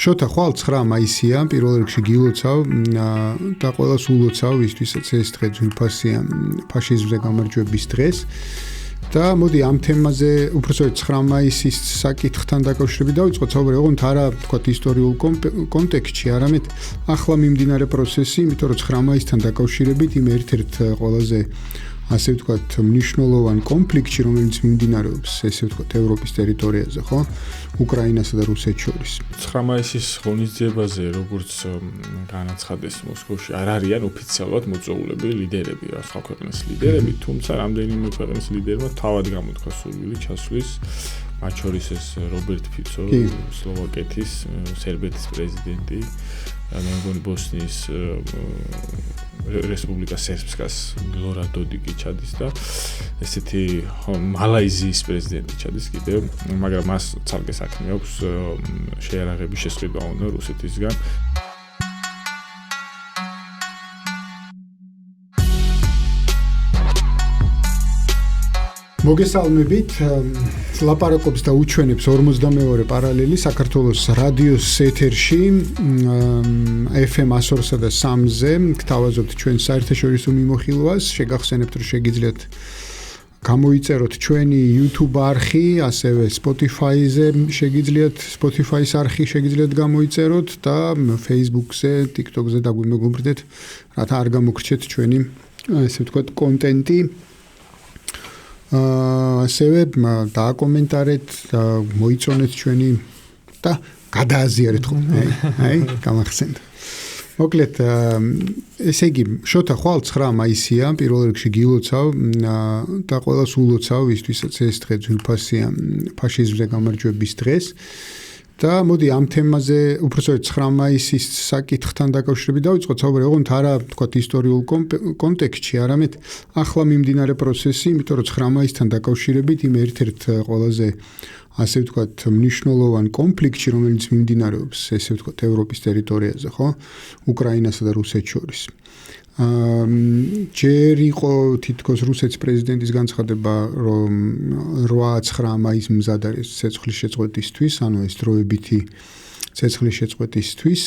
შოთა ხვალ 9 მაისია, პირველ რიგში გილოცავ და ყველას ულოცავ ისთვისაც ეს დღე ძვირფასია ფაშიზმზე გამარჯვების დღეს. და მოდი ამ თემაზე უბრალოდ 9 მაისის საკითხთან დაკავშირებით დავიწყოთ საუბარი, ოღონდ არა თქვათ ისტორიულ კონტექსტში, არამედ ახლა მიმდინარე პროცესი, იმიტომ რომ 9 მაისთან დაკავშირებით იმ ერთ-ერთ ყველაზე ასე ვთქვათ მნიშვნელოვან კონფლიქტში, რომელიც მიმდინარეობს, ესე ვთქვათ, ევროპის ტერიტორიაზე, ხო? უკრაინასა და რუსეთს შორის. 9 მაისის ღონისძიებაზე, როგორც განაცხადეს მოსკოვში, არ არიან ოფიციალურად მოწვეულები ლიდერები, სხვა ქვეყნის ლიდერები, თუმცა რამდენიმე ქვეყნის ლიდერმა თავად გამოთქვა სურვილი ჩასვლის, მათ შორის ეს რობერტ ფიცო, სლოვაკეთის, სერბეთის პრეზიდენტი, მე მგონი ბოსნიის რესპუბლიკა სერბსკას მილორად დოდიკი ჩადის და ესეთი მალაიზიის პრეზიდენტი ჩადის კიდევ, მაგრამ მას ცალკე საქმე აქვს შეიარაღების შესყიდვა უნდა რუსეთისგან. მოგესალმებით, ლაპარაკობს და უჩვენებს 42 პარალელი საქართველოს რადიოს ეთერში FM 102-სა და 3-ზე გთავაზობთ ჩვენ საერთაშორისო მიმოხილვას, შეგახსენებთ რომ შეგიძლიათ გამოიწეროთ ჩვენი YouTube არხი, ასევე Spotify-ზე შეგიძლიათ Spotify-ის არხი შეგიძლიათ გამოიწეროთ და Facebook-ზე, TikTok-ზე დაგვიმეგობრდეთ, რათა არ გამოგრჩეთ ჩვენი ესე ვთქვათ კონტენტი. ასევე დააკომენტარეთ, მოიწონეთ ჩვენი და გადააზიარეთ ხოლმე. აი, გამახსენდა. მოკლედ, ესე იგი, შოთა ხვალ 9 მაისია, პირველ რიგში გილოცავ და ყველას ულოცავ ისთვისაც ეს დღე ძვირფასია ფაშიზმზე გამარჯვების დღეს. და მოდი ამ თემაზე უბრალოდ 9 მაისის საკითხთან დაკავშირებით დავიწყოთ საუბარი, ოღონდ არა თქვათ ისტორიულ კონტექსტში, არამედ ახლა მიმდინარე პროცესი, იმიტომ რომ 9 მაისთან დაკავშირებით იმ ერთ-ერთ ყველაზე ასე ვთქვათ მნიშვნელოვან კონფლიქტში, რომელიც მიმდინარეობს, ესე ვთქვათ ევროპის ტერიტორიაზე, ხო? უკრაინასა და რუსეთს შორის. ჯერ იყო თითქოს რუსეთის პრეზიდენტის განცხადება, რომ 8-9 მაისს მზად არის ცეცხლის შეწყვეტისთვის, ანუ ეს დროებითი ცეცხლის შეწყვეტისთვის.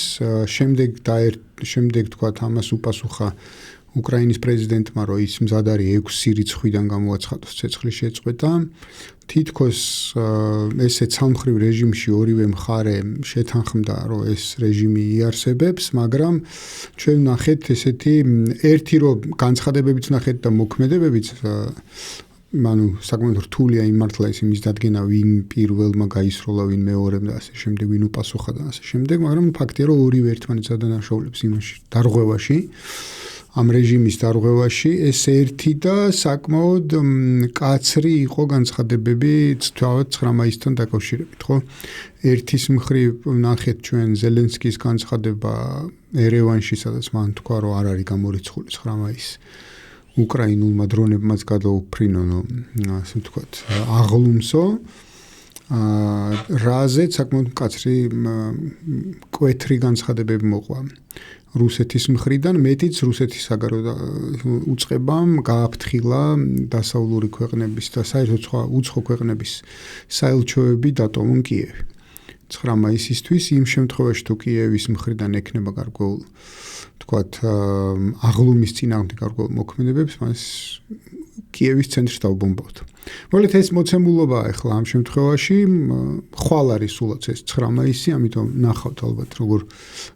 შემდეგ თქვათ ამას უპასუხა უკრაინის პრეზიდენტმა, რომ ის მზად არის 6 რიცხვიდან გამოაცხადოს ცეცხლის შეწყვეტა. თითქოს ესე ცალმხრივ რეჟიმში ორივე მხარე შეთანხმდა, რომ ეს რეჟიმი იარსებებს, მაგრამ ჩვენ ვნახეთ ესეთი ერთი რომ განცხადებებიც ვნახეთ და მოქმედებებიც, ანუ საკმაოდ რთულია იმართლა ის იმის დადგენა, ვინ პირველმა გაისროლა, ვინ მეორემ და ასე შემდეგ, ვინ უპასუხა და ასე შემდეგ, მაგრამ ფაქტია, რომ ორივე ერთმანეთს ადანაშაულებს იმაში დარღვევაში. ამ რეჟიმის დარღვევაში ეს ერთი და საკმაოდ კაცრი იყო განცხადებები 9 მაისთან დაკავშირებით, ხო? ერთის მხრივ ნახეთ ჩვენ ზელენსკის განცხადება ერევანში, სადაც მან თქვა, რომ არ არის გამორიცხული 9 მაისს უკრაინულმა დრონებმაც გადაუფრინონ, ასე ვთქვათ, აღლუმსო. რაზეც საკმაოდ კაცრი კვეთრი განცხადებები მოყვა. რუსეთის მხრიდან მეტიც რუსეთის საგარეო უწყებამ გააფრთხილა დასავლური ქვეყნების და საერთოდ სხვა უცხო ქვეყნების საელჩოები დატოვონ კიევი. 9 მაისისთვის იმ შემთხვევაში თუ კიევის მხრიდან ექნება გარკვეულ თქვათ აღლუმის წინააღმდეგ გარკვეულ მოქმედებებს, მას კიევის ცენტრში დავბომბავთ. მოკლედ ეს მოცემულობა ახლა ამ შემთხვევაში ხვალ არის სულაც ეს 9 მაისი, ამიტომ ნახავთ ალბათ როგორ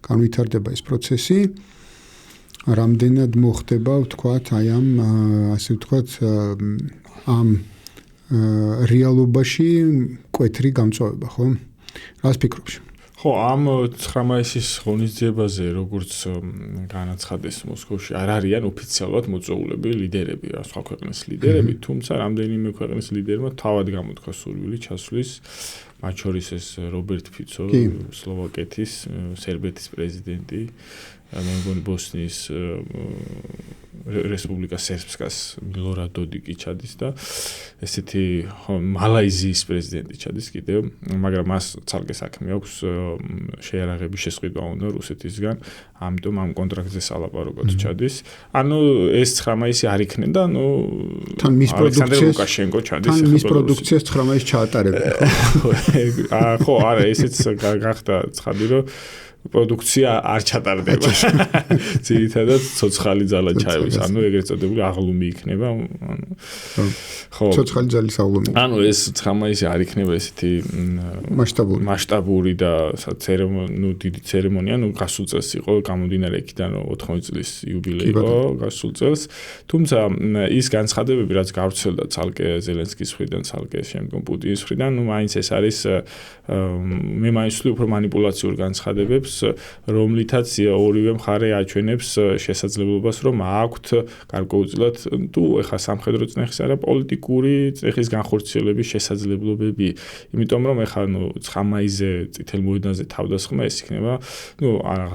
განვითარდება ეს პროცესი. რამდენად მოხდება ვთქვათ აი ამ ასე ვთქვათ ამ რეალობაში კვეთრი გამწვავება, ხო? რას ფიქრობ? ხო, ამ 9 მაისის ღონისძიებაზე, როგორც განაცხადეს მოსკოვში, არ არიან ოფიციალურად მოწვეულები ლიდერები, სხვა ქვეყნის ლიდერები, თუმცა რამდენიმე ქვეყნის ლიდერმა თავად გამოთქვა სურვილი ჩასვლის, მათ შორის ეს რობერტ ფიცო, სლოვაკეთის, სერბეთის პრეზიდენტი, მე მგონი ბოსნიის რესპუბლიკა სერბსკას მილორად დოდიკი ჩადის და ესეთი მალაიზიის პრეზიდენტი ჩადის კიდევ, მაგრამ მას ცალკე საქმე აქვს შეიარაღების შესყიდვა უნდა რუსეთისგან, ამიტომ ამ კონტრაქტზე სალაპარაკოდ ჩადის. ანუ ეს 9 მაისი არ იქნება და ნუ თან მის პროდუქციას ლუკაშენკო ჩადის. თან მის პროდუქციას 9 მაისს ჩაატარებენ. ხო, არა, ესეც გახდა ცხადი, რომ პროდუქცია არ ჩატარდება. ძირითადად ცოცხალი ძალა ჩაევის, ანუ ეგრეთ წოდებული აღლუმი იქნება, ხო. ცოცხალი ძალის აღლუმი. ანუ ეს ცხამაისი არ იქნება ესეთი მასშტაბური და დიდი ცერემონია, ну გასულ წელს იყო გამომდინარე იქიდან, რომ 80 წლის იუბილეი იყო გასულ წელს. თუმცა ის განცხადებები, რაც გავრცელდა ცალკე ზელენსკის მხრიდან, ცალკე შემდგომ პუტინის მხრიდან, ну მაინც ეს არის მე მაინც უფრო манипуляციურ განცხადებებს, რომლითაც ორივე მხარე აჩვენებს შესაძლებლობას, რომ აქვთ გარკვეულწილად თუ ეხა სამხედრო წნეხის არა პოლიტიკური წნეხის განხორციელების შესაძლებლობები, იმიტომ რომ ეხა ცხამაიზე წითელ მოედანზე თავდასხმა ეს იქნება,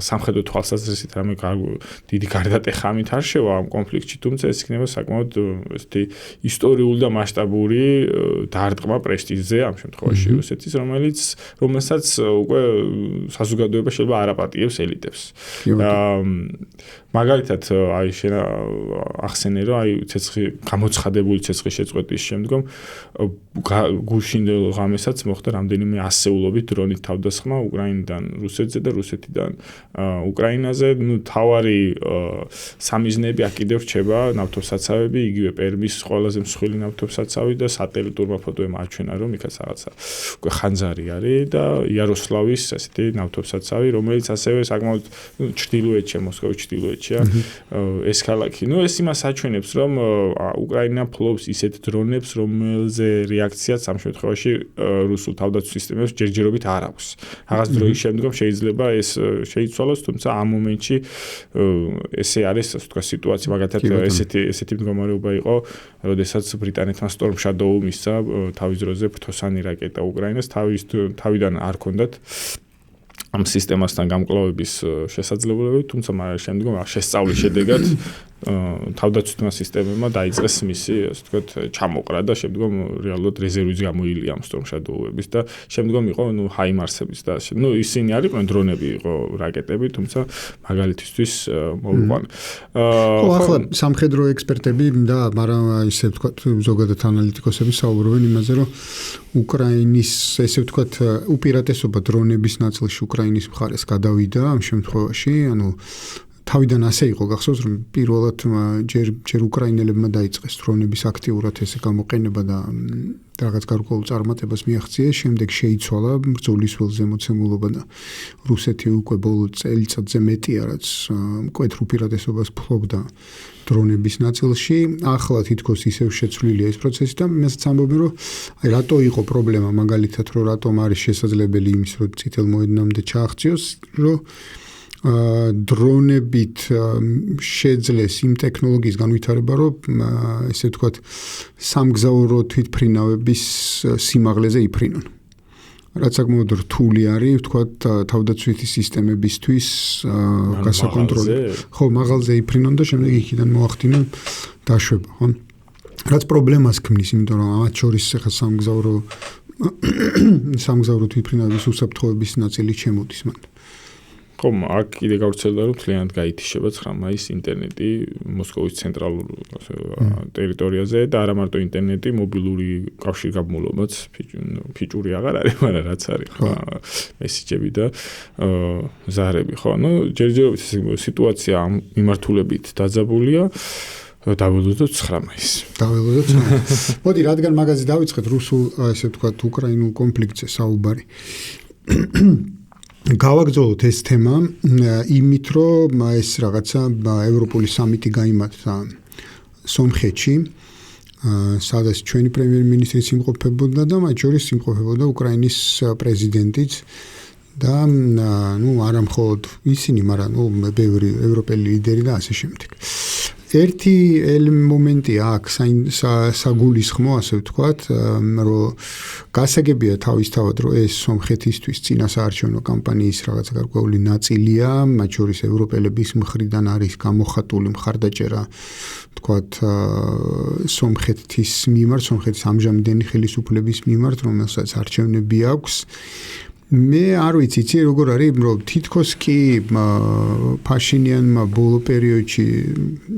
სამხედრო თვალსაზრისით რამე დიდი გარდატეხამით არ შევა ამ კონფლიქტში, თუმცა ეს იქნება საკმაოდ ესეთი ისტორიული და მასშტაბური დარტყმა პრესტიჟზე ამ შემთხვევაში რუსეთის, რომელსაც უკვე საზოგადოება შეიძლება არაპატიებს ელიტებს. მაგალითად, აი შენ ახსენე, რომ აი გამოცხადებული ცეცხლის შეწყვეტის შემდგომ გუშინ ღამესაც მოხდა რამდენიმე ასეულობით დრონით თავდასხმა უკრაინიდან რუსეთზე და რუსეთიდან უკრაინაზე. თავარი სამიზნეები აქ კიდევ რჩება ნავთობსაცავები, იგივე პერმის ყველაზე მსხვილი ნავთობსაცავი და სატელიტურმა ფოტოებმა აჩვენა, რომ იქაც რაღაცა უკვე ხანძარი არის და იაროსლავის ასეთი ნავთობსაცავი, რომელიც ასევე საკმაოდ ჩრდილოეთში, მოსკოვის ჩრდილოეთშია ეს ქალაქი. ეს იმას აჩვენებს, რომ უკრაინა ფლობს ისეთ დრონებს, რომელზე რეაქციაც ამ შემთხვევაში რუსულ თავდაცვის სისტემებს ჯერჯერობით არ აქვს. რაღაც დროის შემდგომ შეიძლება ეს შეიცვალოს, თუმცა ამ მომენტში ესე არის, ასე ვთქვათ, სიტუაცია, მაგალითად ესეთი მდგომარეობა იყო, როდესაც ბრიტანეთმა Storm Shadow მისცა თავის დროზე ფრთოსანი რაკეტა უკრაინას, თავიდან არ ჰქონდათ ამ სისტემასთან გამკლავების შესაძლებლობები, თუმცა შემდგომ შესწავლის შედეგად თავდაცვითმა სისტემებმა დაიწყეს მისი, ასე ვთქვათ, ჩამოყრა და შემდგომ რეალურად რეზერვიც გამოილია ამ Storm Shadow-ების და შემდგომ იყო HIMARS-ების და ისინი არ იყვნენ დრონები, იყო რაკეტები, თუმცა მაგალითისთვის მოვიყვანე. ხო, ახლა სამხედრო ექსპერტები და მაგრამ ისე ვთქვათ, ზოგადად ანალიტიკოსები საუბრობენ იმაზე, რომ უკრაინის, ესე ვთქვათ, უპირატესობა დრონების ნაწილში უკრაინის მხარეს გადავიდა ამ შემთხვევაში, ანუ თავიდან ასე იყო, გახსოვს, რომ პირველად ჯერ უკრაინელებმა დაიწყეს დრონების აქტიურად ესე გამოყენება და რაღაც გარკვეულ წარმატებას მიაღწიეს, შემდეგ შეიცვალა ბრძოლის ველზე მოცემულობა და რუსეთი უკვე ბოლო წელიწადზე მეტია, რაც მკვეთრ უპირატესობას ფლობდა დრონების ნაწილში. ახლა თითქოს ისევ შეცვლილია ეს პროცესი და მეც ამბობენ, რომ აი რატო იყო პრობლემა, მაგალითად, რომ რატომ არის შესაძლებელი იმის, რომ წითელ მოედნამდე ჩააღწიოს, რომ დრონებით შეძლეს იმ ტექნოლოგიის განვითარება, რომ ესე ვთქვათ, სამგზავრო თვითფრინავების სიმაღლეზე იფრინონ. რაც საკმაოდ რთული არის, ვთქვათ, თავდაცვითი სისტემებისთვის გასაკონტროლო. ხო, მაღალზე იფრინონ და შემდეგ იქიდან მოახდინონ დაშვება, ხო? რაც პრობლემას ქმნის, იმიტომ რომ ამათ შორის ახლა სამგზავრო თვითფრინავების უსაფრთხოების ნაწილი შემოდის მან. ხო, აქ კიდე გავრცელდა, რომ მთლიანად გაითიშება ცხამაის ინტერნეტი მოსკოვის ცენტრალურ ტერიტორიაზე და არა მარტო ინტერნეტი, მობილური კავშირგაბმულობაც ფიჭური აღარ არის, მაგრამ რაც არის, ხო, მესიჯები და ზარები, ხო, ჯერჯერობით სიტუაცია ამ მიმართულებით დაძაბულია. დაველოდოთ 9 მაისს. დაველოდოთ 9 მაისს. მოდი, რადგან მაგაზე დავიწყეთ რუსულ, ესე ვთქვათ, უკრაინულ კონფლიქტზე საუბარი. გავაგრძელოთ ეს თემა იმით, რომ ეს რაღაცა ევროპული სამიტი გაიმართა სომხეთში, სადაც ჩვენი პრემიერ-მინისტრიც იმყოფებოდა და მათ შორის იმყოფებოდა უკრაინის პრეზიდენტიც და არა მხოლოდ ისინი, მაგრამ ბევრი ევროპელი ლიდერი და ასე შემდეგ. ერთი მომენტია აქ საგულისხმო, ასე ვთქვათ, რომ გასაგებია თავისთავად, რომ ეს სომხეთისთვის წინასაარჩევნო კამპანიის რაღაც გარკვეული ნაწილია, მათ შორის ევროპელების მხრიდან არის გამოხატული მხარდაჭერა, ვთქვათ, სომხეთის მიმართ, სომხეთის ამჟამინდელი ხელისუფლების მიმართ, რომელსაც არჩევნები აქვს. მე არ ვიცი, როგორ არის, რომ თითქოს კი ფაშინიანმა ბოლო პერიოდში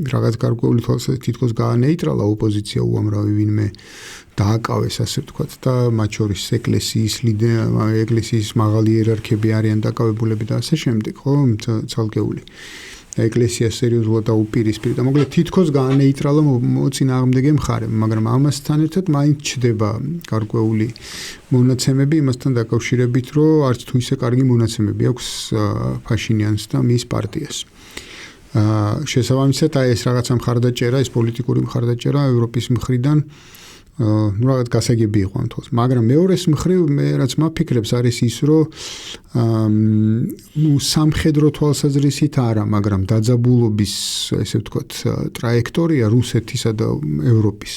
რაღაც გარკვეული თვალსაზრისით თითქოს გაანეიტრალა ოპოზიცია უამრავი ვინმე დააკავეს, ასე ვთქვათ, და მათ შორის ეკლესიის მაღალი იერარქები არიან დაკავებულები და ასე შემდეგ, ხო, ცალკეული. ეკლესია სერიოზულად დაუპირისპირდა. მოკლედ თითქოს განეიტრალა მოწინააღმდეგე მხარე, მაგრამ ამასთან ერთად მაინც ჩდება გარკვეული მონაცემები იმასთან დაკავშირებით, რომ არც თუ ისე კარგი მონაცემები აქვს ფაშინიანს და მის პარტიას. შესაბამისად, ეს რაღაცა მხარდაჭერა, ეს პოლიტიკური მხარდაჭერა ევროპის მხრიდან რაღაც გასაგები იყო ამ თვალს. მაგრამ მეორეს მხრივ მე რაც მაფიქრებს არის ის, რომ სამხედრო თვალსაზრისით არა, მაგრამ დაძაბულობის, ესე ვთქვათ, ტრაექტორია რუსეთისა და ევროპის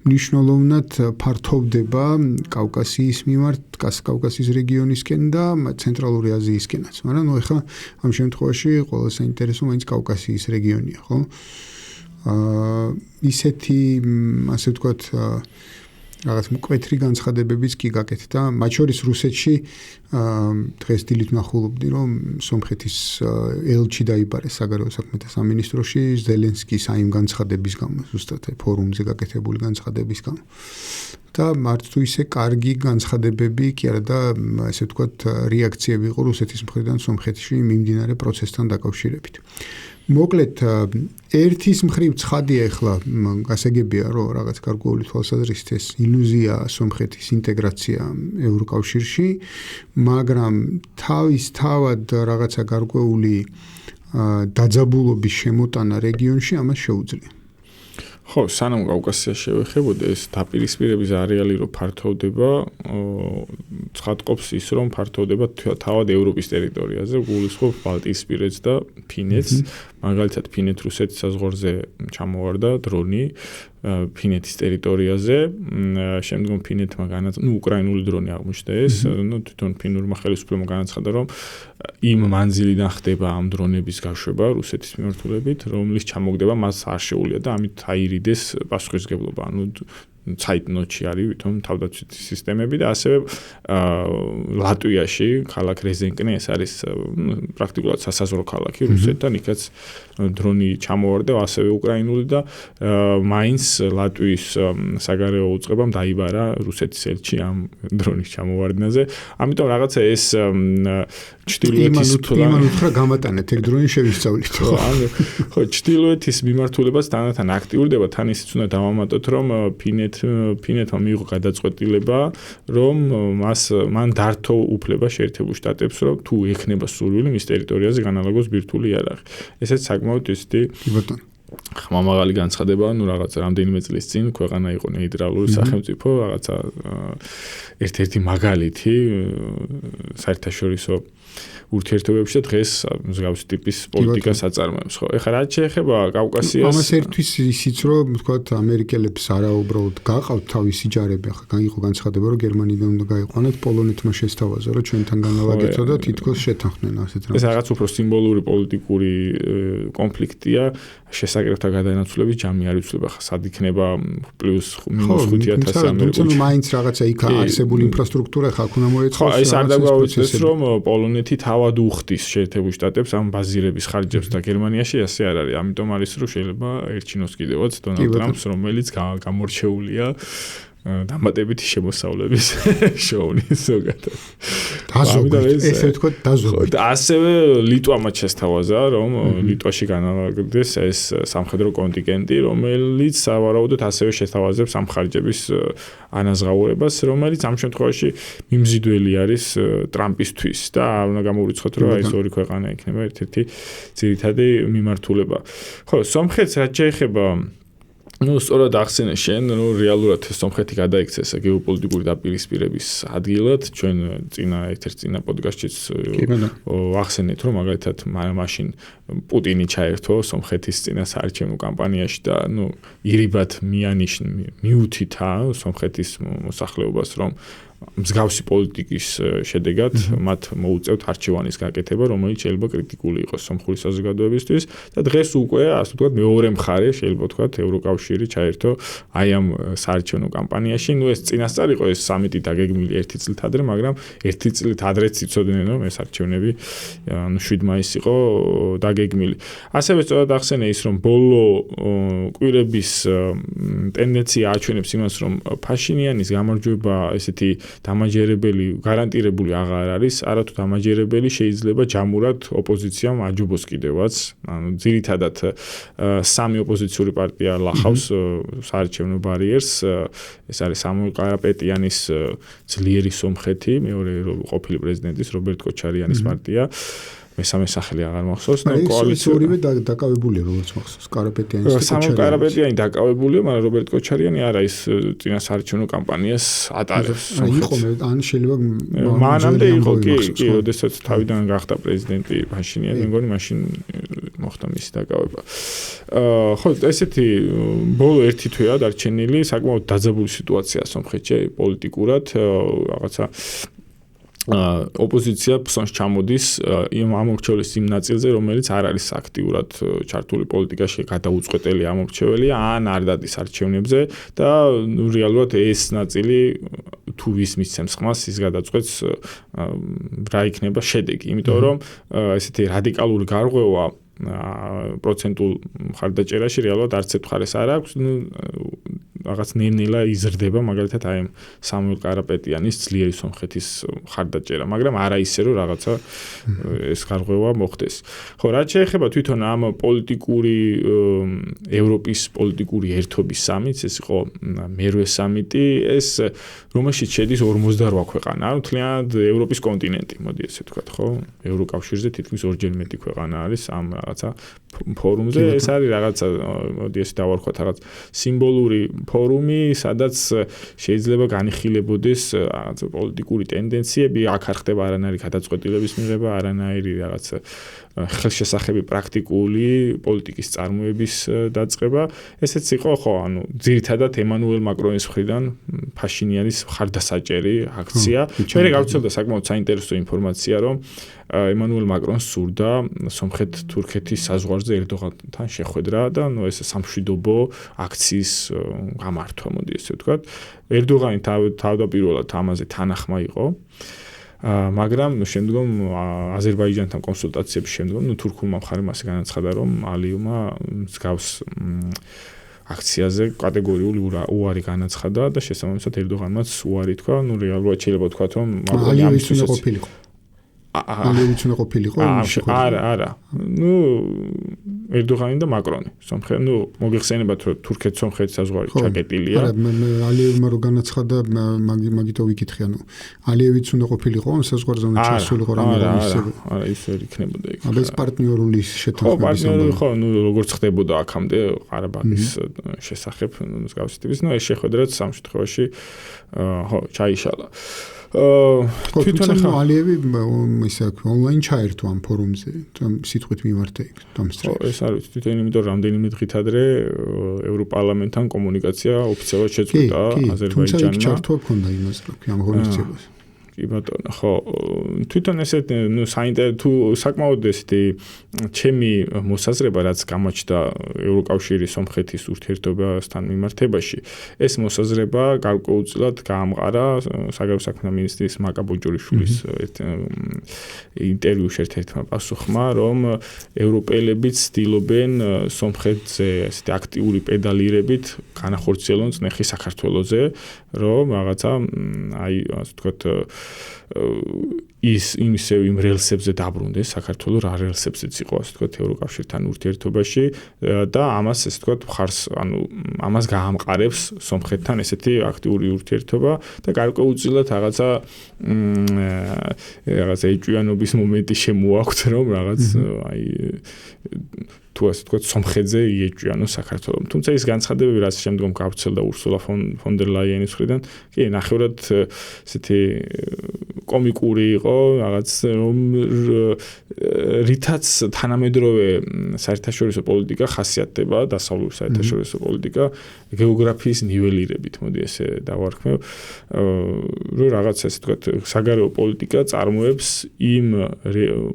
მნიშვნელოვნად ფართოვდება კავკასიის მიმართ, კავკასიის რეგიონისკენ და ცენტრალური აზიისკენაც. მაგრამ ეხლა ამ შემთხვევაში ყველა საინტერესო მაინც კავკასიის რეგიონია, ხო? ისეთი, ასე ვთქვათ, რაღაც მკვეთრი განცხადებებიც კი გაკეთდა. მათ შორის რუსეთში დღეს დილით ნახულობდი, რომ სომხეთის ელჩი დაიბარეს საგარეო საქმეთა სამინისტროში ზელენსკის აი იმ განცხადების გამო, ზუსტად ფორუმზე გაკეთებული განცხადების გამო. და არც თუ ისე კარგი განცხადებები კი არა და ასე ვთქვათ, რეაქციები იყო რუსეთის მხრიდან სომხეთში მიმდინარე პროცესთან დაკავშირებით. მოკლედ ერთის მხრივ ცხადია ახლა გასაგებია რომ რაღაც გარკვეული თვალსაზრისით ეს ილუზია სომხეთის ინტეგრაცია ევროკავშირში, მაგრამ თავად რაღაცა გარკვეული დაძაბულობის შემოტანა რეგიონში ამას შეუძლია. ხო, სანამ კავკასია შევეხებოდა ეს დაპირისპირების არეალი რომ ფართოვდება, ცხადყოფს ის რომ ფართოვდება თავად ევროპის ტერიტორიაზე, გულისხმობ ბალტიისპირეთს და ფინეთს, მაგალითად ფინეთ რუსეთის საზღვარზე ჩამოვარდა დრონი ფინეთის ტერიტორიაზე, შემდგომ ფინეთმა უკრაინული დრონი აღმოჩნდა ეს, თვითონ ფინურმა ხელისუფლებამ განაცხადა რომ იმ მანძილიდან ხდება ამ დრონების გაშვება რუსეთის მიმართულებით, რომლის ჩამოგდება მას არ შეუძლია და ამით აირიდეს პასუხისმგებლობა, ცაიტნოტში არის ვითომ თავდაცვითი სისტემები და ასევე ლატვიაში ქალაქ რეზენკნე ეს არის პრაქტიკულად სასაზღვრო ქალაქი რუსეთთან, იქაც დრონი ჩამოვარდა ასევე უკრაინული და მაინც ლატვიის საგარეო უწყებამ დაიბარა რუსეთის ელჩი ამ დრონის ჩამოვარდნაზე. ამიტომ რაღაცა ეს ჩtildeეთის იმან უთხრა გამატანეთ ეგ დრონი შევისწავლით. ხო, ჩtildeეთის მიმართულებას თანათან აქტიურდება, თან ისიც უნდა დავამატოთ, რომ ფინეთმა მიიღო გადაწყვეტილება, რომ მან დართო უფლება შეერთებულ შტატებს, რომ თუ ექნება სურვილი მის ტერიტორიაზე განალაგოს ბირთვული იარაღი. ესეც საკმაოდ ისეთი ხმამაღალი განცხადება, რაღაცა რამდენიმე წლის წინ ქვეყანა იყო ნეიტრალური სახელმწიფო, რაღაცა ერთ-ერთი მაგალითი საერთაშორისო ურთიერთობებში და დღეს მსგავსი ტიპის პოლიტიკას აწარმოებს, ხო? ეხლა რაც შეეხება კავკასიას, ამას ერთვის ისიც, რომ თქვათ ამერიკელებს არა უბრალოდ გაყავთ თავისი ჯარები, ახლა იყო განცხადება, რომ გერმანიდან უნდა გაიყვანოთ, პოლონეთმა შესთავაზა, რომ ჩვენთან განალაგეთო და თითქოს შეთანხმდნენ ასეთ რამებს. ეს რაღაც უფრო სიმბოლური პოლიტიკური კონფლიქტია, შესაკრებთა გადანაცვლების ჯამი არ იცვლება, ხა სად იქნება პლუს მინუს 5,000 ამერიკული. თუმცა მაინც რაღაცა იქ არსებული ინფრასტრუქტურა ხა უნდა მოეწყოს. ხო, ეს არ დაგვაუწყდეს, რომ პოლონეთი თავად უხდის შეერთებულ შტატებს ამ ბაზირების ხარჯებს და გერმანიაში ასე არ არის. ამიტომ არის რომ შეიძლება ერჩინოს კიდევაც დონალდ ტრამპს, რომელიც გამორჩეულია დამატებითი შემოსავლების შოუნის ზოგადად. ესე ვთქვათ, დაზოგეთ. ასევე ლიტვამაც შესთავაზა, რომ ლიტვაში განალაგდეს ეს სამხედრო კონტინგენტი, რომელიც სავარაუდოდ ასევე შესთავაზებს ამ ხარჯების ანაზღაურებას, რომელიც ამ შემთხვევაში მიმზიდველი არის ტრამპისთვის და უნდა გამოვიწყოთ, რომ ეს ორი ქვეყანა იქნება ერთ-ერთი ძირითადი მიმართულება. ხო, სომხეთს რაც შეეხება სწორად ახსენე შენ, რეალურად სომხეთი გადაიქცეს გეოპოლიტიკური დაპირისპირების ადგილად, ჩვენ ერთ-ერთ წინა პოდკასტშიც ახსენეთ, რომ მაგალითად მაშინ პუტინი ჩაერთო სომხეთის წინა საარჩევნო კამპანიაში და ირიბად მიუთითა სომხეთის მოსახლეობას, რომ მსგავსი პოლიტიკის შედეგად მათ მოუწევთ არჩევანის გაკეთება, რომელიც შეიძლება კრიტიკული იყოს სომხური საზოგადოებისთვის და დღეს უკვე ასე ვთქვათ მეორე მხარე შეიძლება ვთქვათ ევროკავშირი ჩაერთო აი ამ საარჩევნო კამპანიაში. ეს წინასწარ იყო ეს სამიტი დაგეგმილი 1 წლით ადრე, მაგრამ 1 წლით ადრეც იცოდნენ რომ ეს არჩევნები 7 მაისს იყო დაგეგმილი. ასევე სწორად ახსენე ის რომ ბოლო კვირების ტენდენცია აჩვენებს იმას რომ ფაშინიანის გამარჯვება ესეთი დამაჯერებელი გარანტირებული აღარ არის, არათუ დამაჯერებელი შეიძლება ჯამურად ოპოზიციამ აჯობოს კიდევაც. ანუ ძირითადად სამი ოპოზიციური პარტია ლახავს საარჩევნო ბარიერს. ეს არის სამუელ ყარაპეტიანის ძლიერი სომხეთი, მეორე ყოფილი პრეზიდენტის რობერტ კოჩარიანის პარტია. მესამე სახელი აღარ მახსოვს, კოალიციური დაკავებულია როგორც მახსოვს, ყარაპეტიანის და სამუელ ყარაპეტიანი დაკავებულია, მაგრამ რობერტ კოჩარიანი არა ის წინა საარჩევნო კამპანიას ატარებს. იყო ან შეიძლება მანამდე იყო კი, როდესაც თავიდან გახდა პრეზიდენტი ფაშინიანი, მე მგონი მაშინ მოხდა მისი დაკავება. ხო, ესეთი ბოლო 1 თვეა დარჩენილი, საკმაოდ დაძაბული სიტუაციაა სომხეთში პოლიტიკურად, რაღაცა ოპოზიცია ფსონს ჩამოდის ამორჩეულის იმ ნაწილზე, რომელიც არ არის აქტიურად ჩართული პოლიტიკაში, გადაუწყვეტელი ამორჩეველია, ან არ დადის არჩევნებზე და რეალურად ეს ნაწილი თუ ვის მისცემს ხმას, ის გადაწყვეტს რა იქნება შედეგი, იმიტომ რომ ესეთი რადიკალური გარღვევა პროცენტულ მხარდაჭერაში რეალურად არც ერთ მხარეს არ აქვს, რაღაც ნელ-ნელა იზრდება, მაგალითად აი სამუელ ყარაპეტიანის ძლიერი სომხეთის მხარდაჭერა, მაგრამ არა ისე რომ რაღაცა ეს გარღვევა მოხდეს. ხო, რაც შეეხება თვითონ ამ პოლიტიკური ევროპის პოლიტიკური ერთობის სამიტს, ეს იყო მერვე სამიტი, ეს რომელშიც შედის 58 ქვეყანა, ანუ მთლიანად ევროპის კონტინენტი, მოდი ესე ვთქვათ, ხო? ევროკავშირზე თითქმის ორჯერ მეტი ქვეყანა არის ამ რაღაცა ფორუმზე, ეს არის რაღაცა, მოდი ესე დავარქვათ, რაღაც სიმბოლური ფორუმი, სადაც შეიძლება განიხილებოდეს რაღაცა პოლიტიკური ტენდენციები, აქ არ ხდება არანაირი გადაწყვეტილების მიღება, არანაირი რაღაცა ხელშესახები პრაქტიკული პოლიტიკის წარმოების დაწყება. ესეც იყო, ხო, ანუ ძირითადად ემანუელ მაკრონის მხრიდან ფაშინიანის მხარდასაჭერი აქცია. მე გავცელდა საკმაოდ საინტერესო ინფორმაცია, რომ ემანუელ მაკრონს სურდა სომხეთ-თურქეთის საზღვარზე ერდოღანთან შეხვედრა და ნუ ეს სამშვიდობო აქციის გამართვა, მოდი ესე ვთქვათ. ერდოღანი თავდაპირველად ამაზე თანახმა იყო. მაგრამ შემდგომ აზერბაიჯანთან კონსულტაციების შემდგომ თურქულმა მხარემ ასე განაცხადა, რომ ალიევმა მსგავს აქციაზე კატეგორიული უარი განაცხადა და შესაბამისად ერდოღანმაც უარი თქვა. ნუ რეალურად შეიძლება ვთქვათ, რომ ალიევის უნდა ყოფილიყო. ალიევიც უნდა ყოფილიყო. არა. ნუ ერდოღანი და მაკრონი. ნუ მოგეხსენებათ, რომ თურქეთ-სომხეთის საზღვარი ჩაკეტილია. არა, ალიევმა რო განაცხადა, მაგითო ვიკითხე, ანუ ალიევიც უნდა ყოფილიყო ამ საზღვარზე, უნდა ჩასულიყო რამე ისე. არა, ისე არ იქნებოდა იქ. ეს პარტნიორული შეთანხმების ამბავი. ხო, ნუ როგორც ხდებოდა აქამდე ყარაბაღის შესახებ მსგავსი ტიპის, ნუ ეს შეხვედრაც სამ შემთხვევაში ხო, ჩაიშალა. თვითონ ალიევი ისე ონლაინ ჩაერთო ამ ფორუმზე, სიტყვით მიმართა იქ დამსწრე. ეს არის თვითონ იმიტომ რამდენიმე დღით ადრე ევროპარლამენტთან კომუნიკაცია ოფიციალურად შეწყვეტა აზერბაიჯანმა. თუმცა ჩართვა ჰქონდა იმას, რომ ამ ღონისძიებას. კი ბატონო, ხო, თვითონ ესეთ ნუ საინტერესო საკმაოდ ესეთი ჩემი მოსაზრება, რაც გამოჩნდა ევროკავშირის სომხეთის ურთიერთობასთან მიმართებაში, ეს მოსაზრება გარკვეულწილად გაამყარა საგარეო საქმეთა მინისტრის მაკა ბოჯორიშვილის ინტერვიუში ერთ-ერთმა პასუხმა, რომ ევროპელებიც ცდილობენ სომხეთზე ესეთი აქტიური პედალირებით განახორციელონ წნეხი საქართველოზე, რომ რაღაცა აი ასე ვთქვათ იმ რელსებზე დაბრუნდეს საქართველო რა რელსებზეც იყო ასე ვთქვათ ევროკავშირთან ურთიერთობაში და ამას ასე ვთქვათ მხარს ანუ ამას გაამყარებს სომხეთთან ესეთი აქტიური ურთიერთობა და გარკვეულწილად რაღაცა ეჭვიანობის მომენტი შემოაქვთ რომ რაღაც აი თუ ასე ვთქვათ, სომხეთზე იეჭვი, ანუ საქართველოს. თუმცა ის განცხადებები, რაც შემდგომ გავრცელდა ურსულა ფონ დერ ლაიენის მხრიდან, კი, ნახევრად ესეთი კომიკური იყო, რაღაც რომ რითაც თანამედროვე საერთაშორისო პოლიტიკა ხასიათდება, დასავლური საერთაშორისო პოლიტიკა გეოგრაფიის ნიველირებით, მოდი ესე დავარქმევ, რომ რაღაც ასე ვთქვათ, საგარეო პოლიტიკა წარმოებს იმ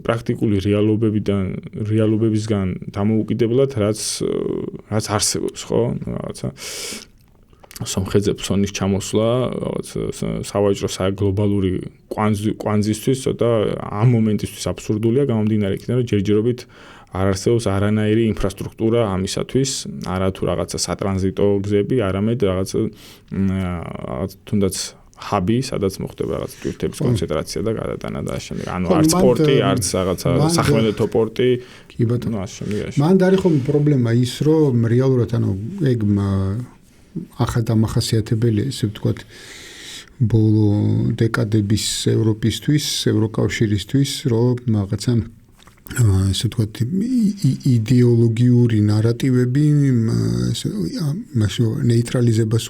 პრაქტიკული რეალობებისგან დამოუკიდებლად, რაც არსებობს, ხო? რაღაცა სომხეთზე ფსონის ჩამოსვლა, სავაჭრო გლობალური კვანძისთვის ცოტა ამ მომენტისთვის აბსურდულია, გამომდინარე იქიდან, რომ ჯერჯერობით არ არსებობს არანაირი ინფრასტრუქტურა ამისათვის, არა თუ რაღაცა სატრანზიტო გზები, არამედ რაღაცა თუნდაც ჰაბი, სადაც მოხდება რაღაც ტვირთების კონცენტრაცია და გადატანა და ამავდროულად. ანუ არც პორტი, არც რაღაცა სახმელეთო პორტი. კი ბატონო. მან არის ხომ პრობლემა ის, რომ რეალურად ანუ ეგ ახადამახასიათებელია, ესე ვთქვათ, ბოლო დეკადების ევროპისთვის, ევროკავშირისთვის, რომ რაღაცა ესე ვთქვათ, იდეოლოგიური ნარატივები ნეიტრალიზებას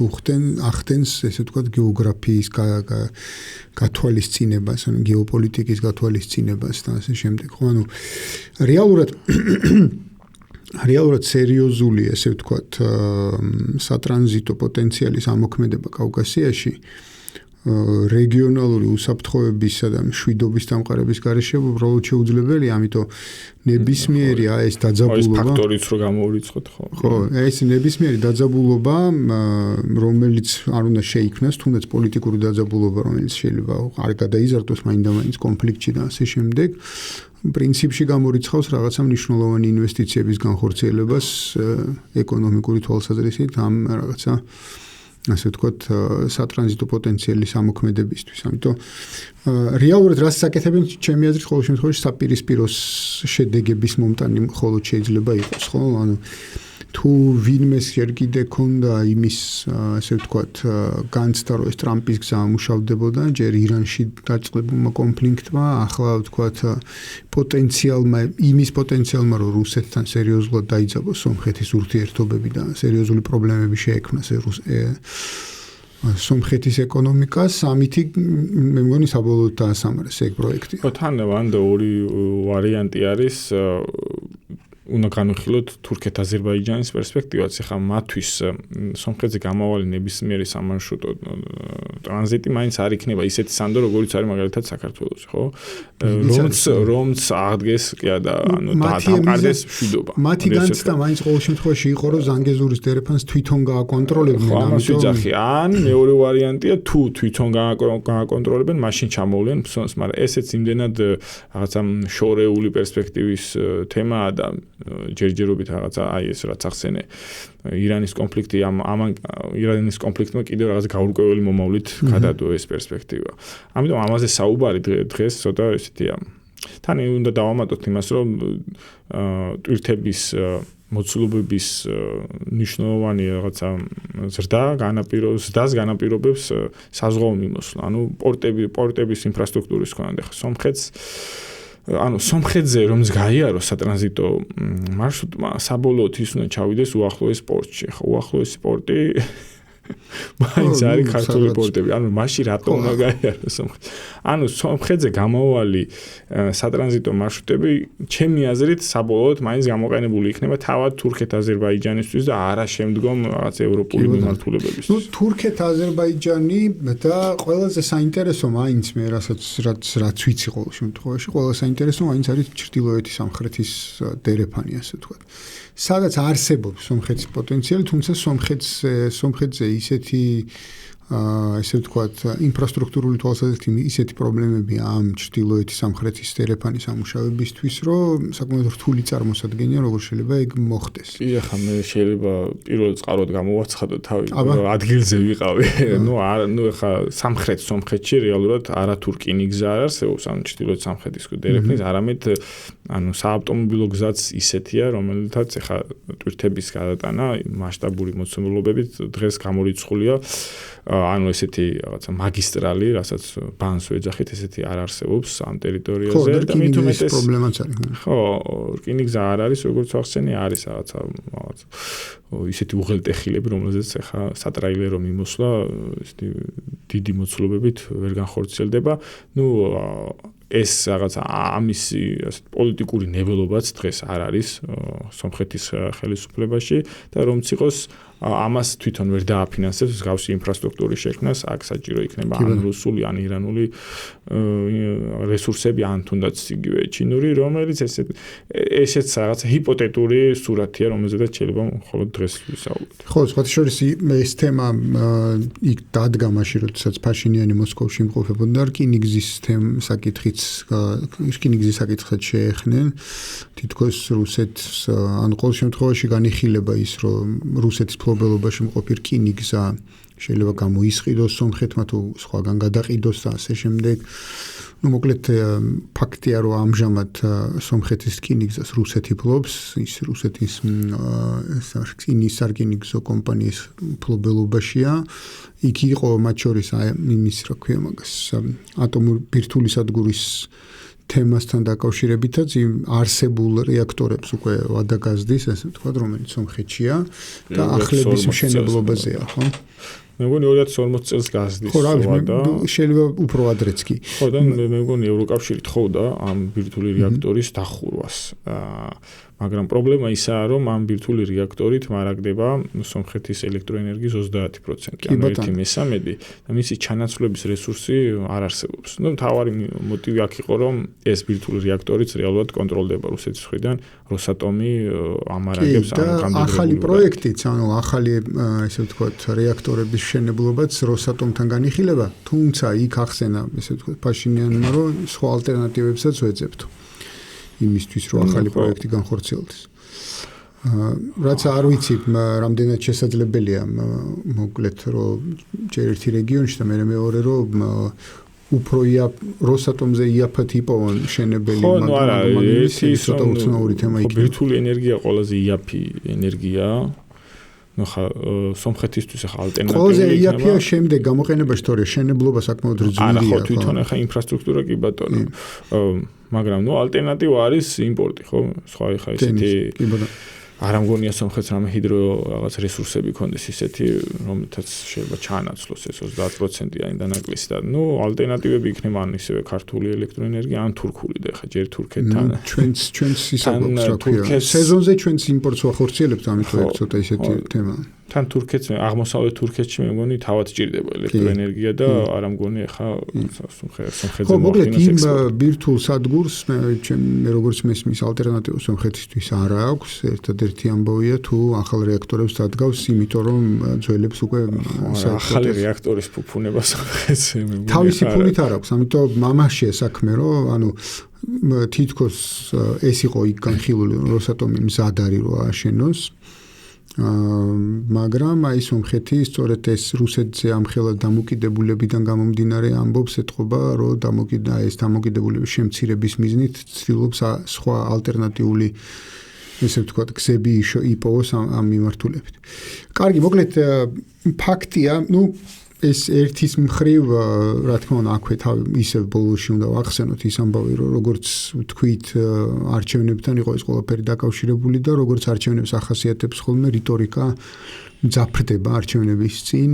ახდენს, ესე ვთქვათ, გეოგრაფიის გათვალისწინებას, ანუ გეოპოლიტიკის გათვალისწინებას და ასე შემდეგ. ხო, ანუ რეალურად სერიოზული, ესე ვთქვათ, სატრანზიტო პოტენციალის ამოქმედება კავკასიაში რეგიონალური უსაფრთხოებისა და მშვიდობის დამყარების გარეშე უბრალოდ შეუძლებელია, ამიტომ ნებისმიერი ეს დაძაბულობა, ეს ფაქტორიც რო გამოვრიცხოთ, ხო? ხო, ეს ნებისმიერი დაძაბულობა, რომელიც არ უნდა შეიქმნას, თუნდაც პოლიტიკური დაძაბულობა, რომელიც შეიძლება არ გადაიზარდოს მაინდა-მაინც კონფლიქტში და ასე შემდეგ, პრინციპში გამორიცხავს რაღაცა მნიშვნელოვანი ინვესტიციების განხორციელებას ეკონომიკური თვალსაზრისით ამ რაღაცა ასე ვთქვათ, სატრანზიტო პოტენციალის ამოქმედებისთვის. ამიტომ რეალურად რაც საკეთებენ, ჩემი აზრით, ყოველ შემთხვევაში საპირისპირო შედეგების მომტანი მხოლოდ შეიძლება იყოს, ხო? ანუ თუ ვინმეს ჯერ კიდე ქონდა იმის, ასე ვთქვათ, განცდა, რომ ეს ტრამპის გზა ამუშავდებოდა, ჯერ ირანში დაწყებულმა კონფლიქტმა, ახლა ვთქვათ, იმის პოტენციალმა, რომ რუსეთთან სერიოზულად დაიძაბოს სომხეთის ურთიერთობები და სერიოზული პრობლემები შეექმნას სომხეთის ეკონომიკას, ამითი მე მგონი საბოლოოდ დაასამარეს ეგ პროექტი. ხო, თან ორი ვარიანტი არის. უნდა განვიხილოთ თურქეთ-აზერბაიჯანის პერსპექტივაც. ეხლა მათთვის სომხეთზე გამავალი ნებისმიერი სამარშრუტო ტრანზიტი მაინც არ იქნება ისეთი სანდო, როგორც არის მაგალითად საქართველოში, ხო? რომც აღდგეს კი და ანუ დამყარდეს მშვიდობა. მათი განცდა მაინც ყოველ შემთხვევაში იყო, რომ ზანგეზურის დერეფანს თვითონ გააკონტროლებდნენ, ამიტომ ან მეორე ვარიანტია, თუ თვითონ გააკონტროლებენ, მაშინ ჩამოვლენ ფსონს, მაგრამ ესეც იმდენად რაღაცა შორეული პერსპექტივის თემაა და ჯერჯერობით რაღაცა აი ეს რაც ახსენე ირანის კონფლიქტი ირანის კონფლიქტმა კიდევ რაღაც გაურკვეველი მომავლით გადადო ეს პერსპექტივა. ამიტომ ამაზე საუბარი დღეს ცოტა ესეთია. თან უნდა დავამატოთ იმას, რომ ტვირთების მოცულობების მნიშვნელოვანი რაღაცა ზრდას განაპირობებს საზღვაო მიმოსვლა. ანუ პორტების ინფრასტრუქტურის ქონა. ხა სომხეთზე რომს გაიაროს სატრანზიტო მარშრუტმა, საბოლოოდ ის უნდა ჩავიდეს უახლოეს პორტში. ხა უახლოესი პორტი მაინც არის ქართული პორტები. ანუ მაშინ რატომ უნდა გაიაროს სომხეთს? ანუ სომხეთზე გამავალი სატრანზიტო მარშრუტები, ჩემი აზრით, საბოლოოდ მაინც გამოყენებული იქნება თავად თურქეთ-აზერბაიჯანისთვის და არა შემდგომ რაღაც ევროპული მიმართულებების. ნუ თურქეთ-აზერბაიჯანი და ყველაზე საინტერესო მაინც მე რაც ვიცი ყოველ შემთხვევაში, ყველა საინტერესო მაინც არის ჩრდილოეთი სამხრეთის დერეფანი, ასე ვთქვათ. სადაც არსებობს სომხეთის პოტენციალი, თუმცა სომხეთზე ისეთი ესე ვთქვათ, ინფრასტრუქტურული თვალსაზრისით ისეთი პრობლემებია ამ ჩრდილოეთი სამხრეთის დერეფანის ამუშავებისთვის, რომ საკმაოდ რთული წარმოსადგენია, როგორ შეიძლება ეგ მოხდეს. კი, ახლა მე შეიძლება პირველ წყაროდ გამოვაცხადო თავი, ადგილზე ვიყავი. ნუ ახლა სამხრეთ სომხეთში რეალურად არა თუ რკინიგზა არ არსებობს, ანუ ჩრდილოეთ სამხრეთის დერეფნის, არამედ ანუ საავტომობილო გზაც ისეთია, რომელთაც ახლა ტვირთების გადატანა მასშტაბური მოცულობებით დღეს გამორიცხულია ანუ ესეთი რაღაცა მაგისტრალი, რასაც ბანს ვეძახით, ესეთი არ არსებობს ამ ტერიტორიაზე და მით უმეტეს პრობლემაც არის. ხო, რკინიგზა არ არის, როგორც ახსენე, არის რაღაცა ისეთი უღელტეხილები, რომელზეც ახლა სატრაილერო მიმოსვლა ესეთი დიდი მოცულობებით ვერ განხორციელდება. ეს რაღაც ამისი პოლიტიკური ნებელობაც დღეს არ არის სომხეთის ხელისუფლებაში და რომც იყოს ამას თვითონ ვერ დააფინანსებს მსგავსი ინფრასტრუქტურის შექმნას, აქ საჭირო იქნება ან რუსული, ან ირანული რესურსები, ან თუნდაც იგივე ჩინური, რომელიც ესეც რაღაც ჰიპოთეტური სურათია, რომელზედაც შეიძლება მხოლოდ დღეს ვისაუბროთ. ხო, სხვათა შორის ეს თემა იქ დადგა მაშინ, როდესაც ფაშინიანი მოსკოვში იმყოფებოდა, რკინიგზის საკითხიც, რკინიგზის საკითხსაც შეეხნენ. თითქოს რუსეთს, ან ყოველ შემთხვევაში განიხილება ის, რომ რუსეთის მფლობელობაში მყოფი რკინიგზა შეიძლება გამოისყიდოს სომხეთმა თუ სხვაგან გადაყიდოს და ასე შემდეგ. მოკლედ ფაქტია, რომ ამჟამად სომხეთის რკინიგზას რუსეთი ფლობს, ის რუსეთის სარკინიგზო კომპანიის მფლობელობაშია. იქ იყო მათ შორის იმის, რა ქვია მაგას, ატომური ბირთვული სადგურის თემასთან დაკავშირებითაც არსებულ რეაქტორებს უკვე ვადაგაზდის, ასე ვთქვათ, რომელიც სომხეთშია და ახლების მშენებლობაზეა, ხო? მე მგონი 2040 წელს გაზდის. ხო, შეიძლება უფრო ადრეც კი. ხო, და მე მგონი ევროკავშირი თხოვდა ამ ბირთვული რეაქტორის დახურვას. მაგრამ პრობლემა ისაა, რომ ამ ბირთვული რეაქტორით მარაგდება სომხეთის ელექტროენერგიის 30%, ანუ 1/3 და მისი ჩანაცვლების რესურსი არ არსებობს. მთავარი მოტივი აქ იყო, რომ ეს ბირთვული რეაქტორიც რეალურად კონტროლდება რუსეთის მხრიდან, როსატომი ამარაგებს ამ გამდიდრებული. ახალი პროექტიც, ანუ ახალი ესე ვთქვათ, რეაქტორების მშენებლობაც როსატომთან განიხილება, თუმცა იქ ახსენა, ესე ვთქვათ, ფაშინიანმა, რომ სხვა ალტერნატივებსაც ვეძებთ. იმისთვის რომ ახალი პროექტი განხორციელდეს. რაც არ ვიცი, რამდენად შესაძლებელია მოკლედ რომ ჯერ ერთი რეგიონში და მე მეორე რომ უფრო როსატომზე იაფად იპოვონ შენებელი მაგრამ ის ცოტა უცნაური თემა იქნება. ბირთვული ენერგია ყველაზე იაფი ენერგია. სომხეთისთვის ახლა ალტერნატივა ყველაზე იაფია შემდეგ გამოყენებაში, თორე შენებლობა საკმაოდ ძვირია. ხო, თვითონ ახლა ინფრასტრუქტურა კი ბატონო. მაგრამ ალტერნატივა არის იმპორტი, ხო? სხვა ახლა ისეთი არ ამგონია სომხეთს რამე ჰიდრო რაღაც რესურსები ქონდეს ისეთი, რომელთაც შეიძლება ჩაანაცვლოს ეს 30% ან დანაკლისი და ალტერნატივები იქნება ან ისევე ქართული ელექტროენერგია, ან თურქული და ახლა ჯერ თურქეთთან. ჩვენს ისაბობს რა ქვია. სეზონზე ჩვენს იმპორტს ვახორციელებთ, ამიტომ ცოტა ისეთი თემაა. თან თურქეთს, აღმოსავლეთ თურქეთში მე მგონი თავად ჭირდება ელექტროენერგია და არ ამგონი ახლა სომხეთზე მოახდინოს ექსპორტი. ხო, ბირთვულ სადგურს მე როგორც მესმის ალტერნატივა სომხეთისთვის არ აქვს. ერთადერთი ამბავია თუ ახალ რეაქტორებს დადგავს, იმიტომ რომ ძველებს უკვე ახალი რეაქტორის ფუფუნება სომხეთს მე მგონი. თავისი ფულით არ აქვს, ამიტომ მამაშია საქმე, რომ ანუ თითქოს ეს იყო იქ განხილული, როსატომი მზად არის რომ ააშენოს. მაგრამ აი სომხეთი სწორედ ეს რუსეთზე ამხელა დამოკიდებულებიდან გამომდინარე ამბობს ეთყობა, რომ ეს დამოკიდებულების შემცირების მიზნით ცდილობს სხვა ალტერნატიული ესე ვთქვათ, გზები იპოვოს ამ მიმართულებით. კარგი, მოკლედ ფაქტია, ეს ერთის მხრივ, რა თქმა უნდა, აქვე ისევ ბოლოში უნდა ვახსენოთ ის ამბავი, რომ როგორც ვთქვით, არჩევნებთან იყო ეს ყველაფერი დაკავშირებული და როგორც არჩევნებს ახასიათებს ხოლმე რიტორიკა მძაფრდება არჩევნების წინ,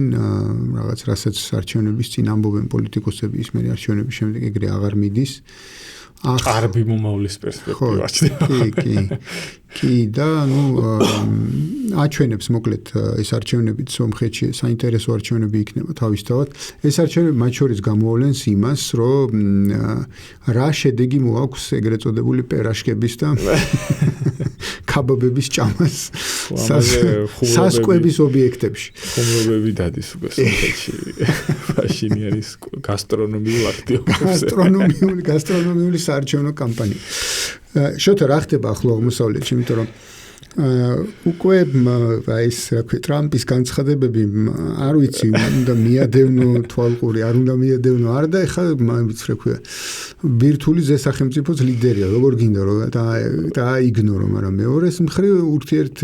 რაღაც რასაც არჩევნების წინ ამბობენ პოლიტიკოსები, ის მე არჩევნების შემდეგ ეგრე აღარ მიდის. არბი მომავლის პერსპექტივა ჩდება. კი და აჩვენებს მოკლედ ეს არჩევნებიც სომხეთში საინტერესო არჩევნები იქნება თავისთავად. ეს არჩევნები მათ შორის გამოავლენს იმას, რომ რა შედეგი მოაქვს ეგრეთ წოდებული პერაშკების და კაბაბების ჭამას სასკვების ობიექტებში. ხუმრობები დადის უკვე სომხეთში. ფაშინიანის გასტრონომიულ აქტივობებს. გასტრონომიული საარჩევნო კამპანია. შოთა რა ხდება ახლა აღმოსავლეთში, იმიტომ რომ უკვე ეს რა ქვია ტრამპის განცხადებები არ ვიცი, უნდა მიადევნო თვალყური, არ უნდა მიადევნო არ და ეხლა ვიცი რა ქვია ბირთვული ზესახელმწიფოს ლიდერია, როგორ გინდა რომ დააიგნორო, მაგრამ მეორეს მხრივ ურთიერთ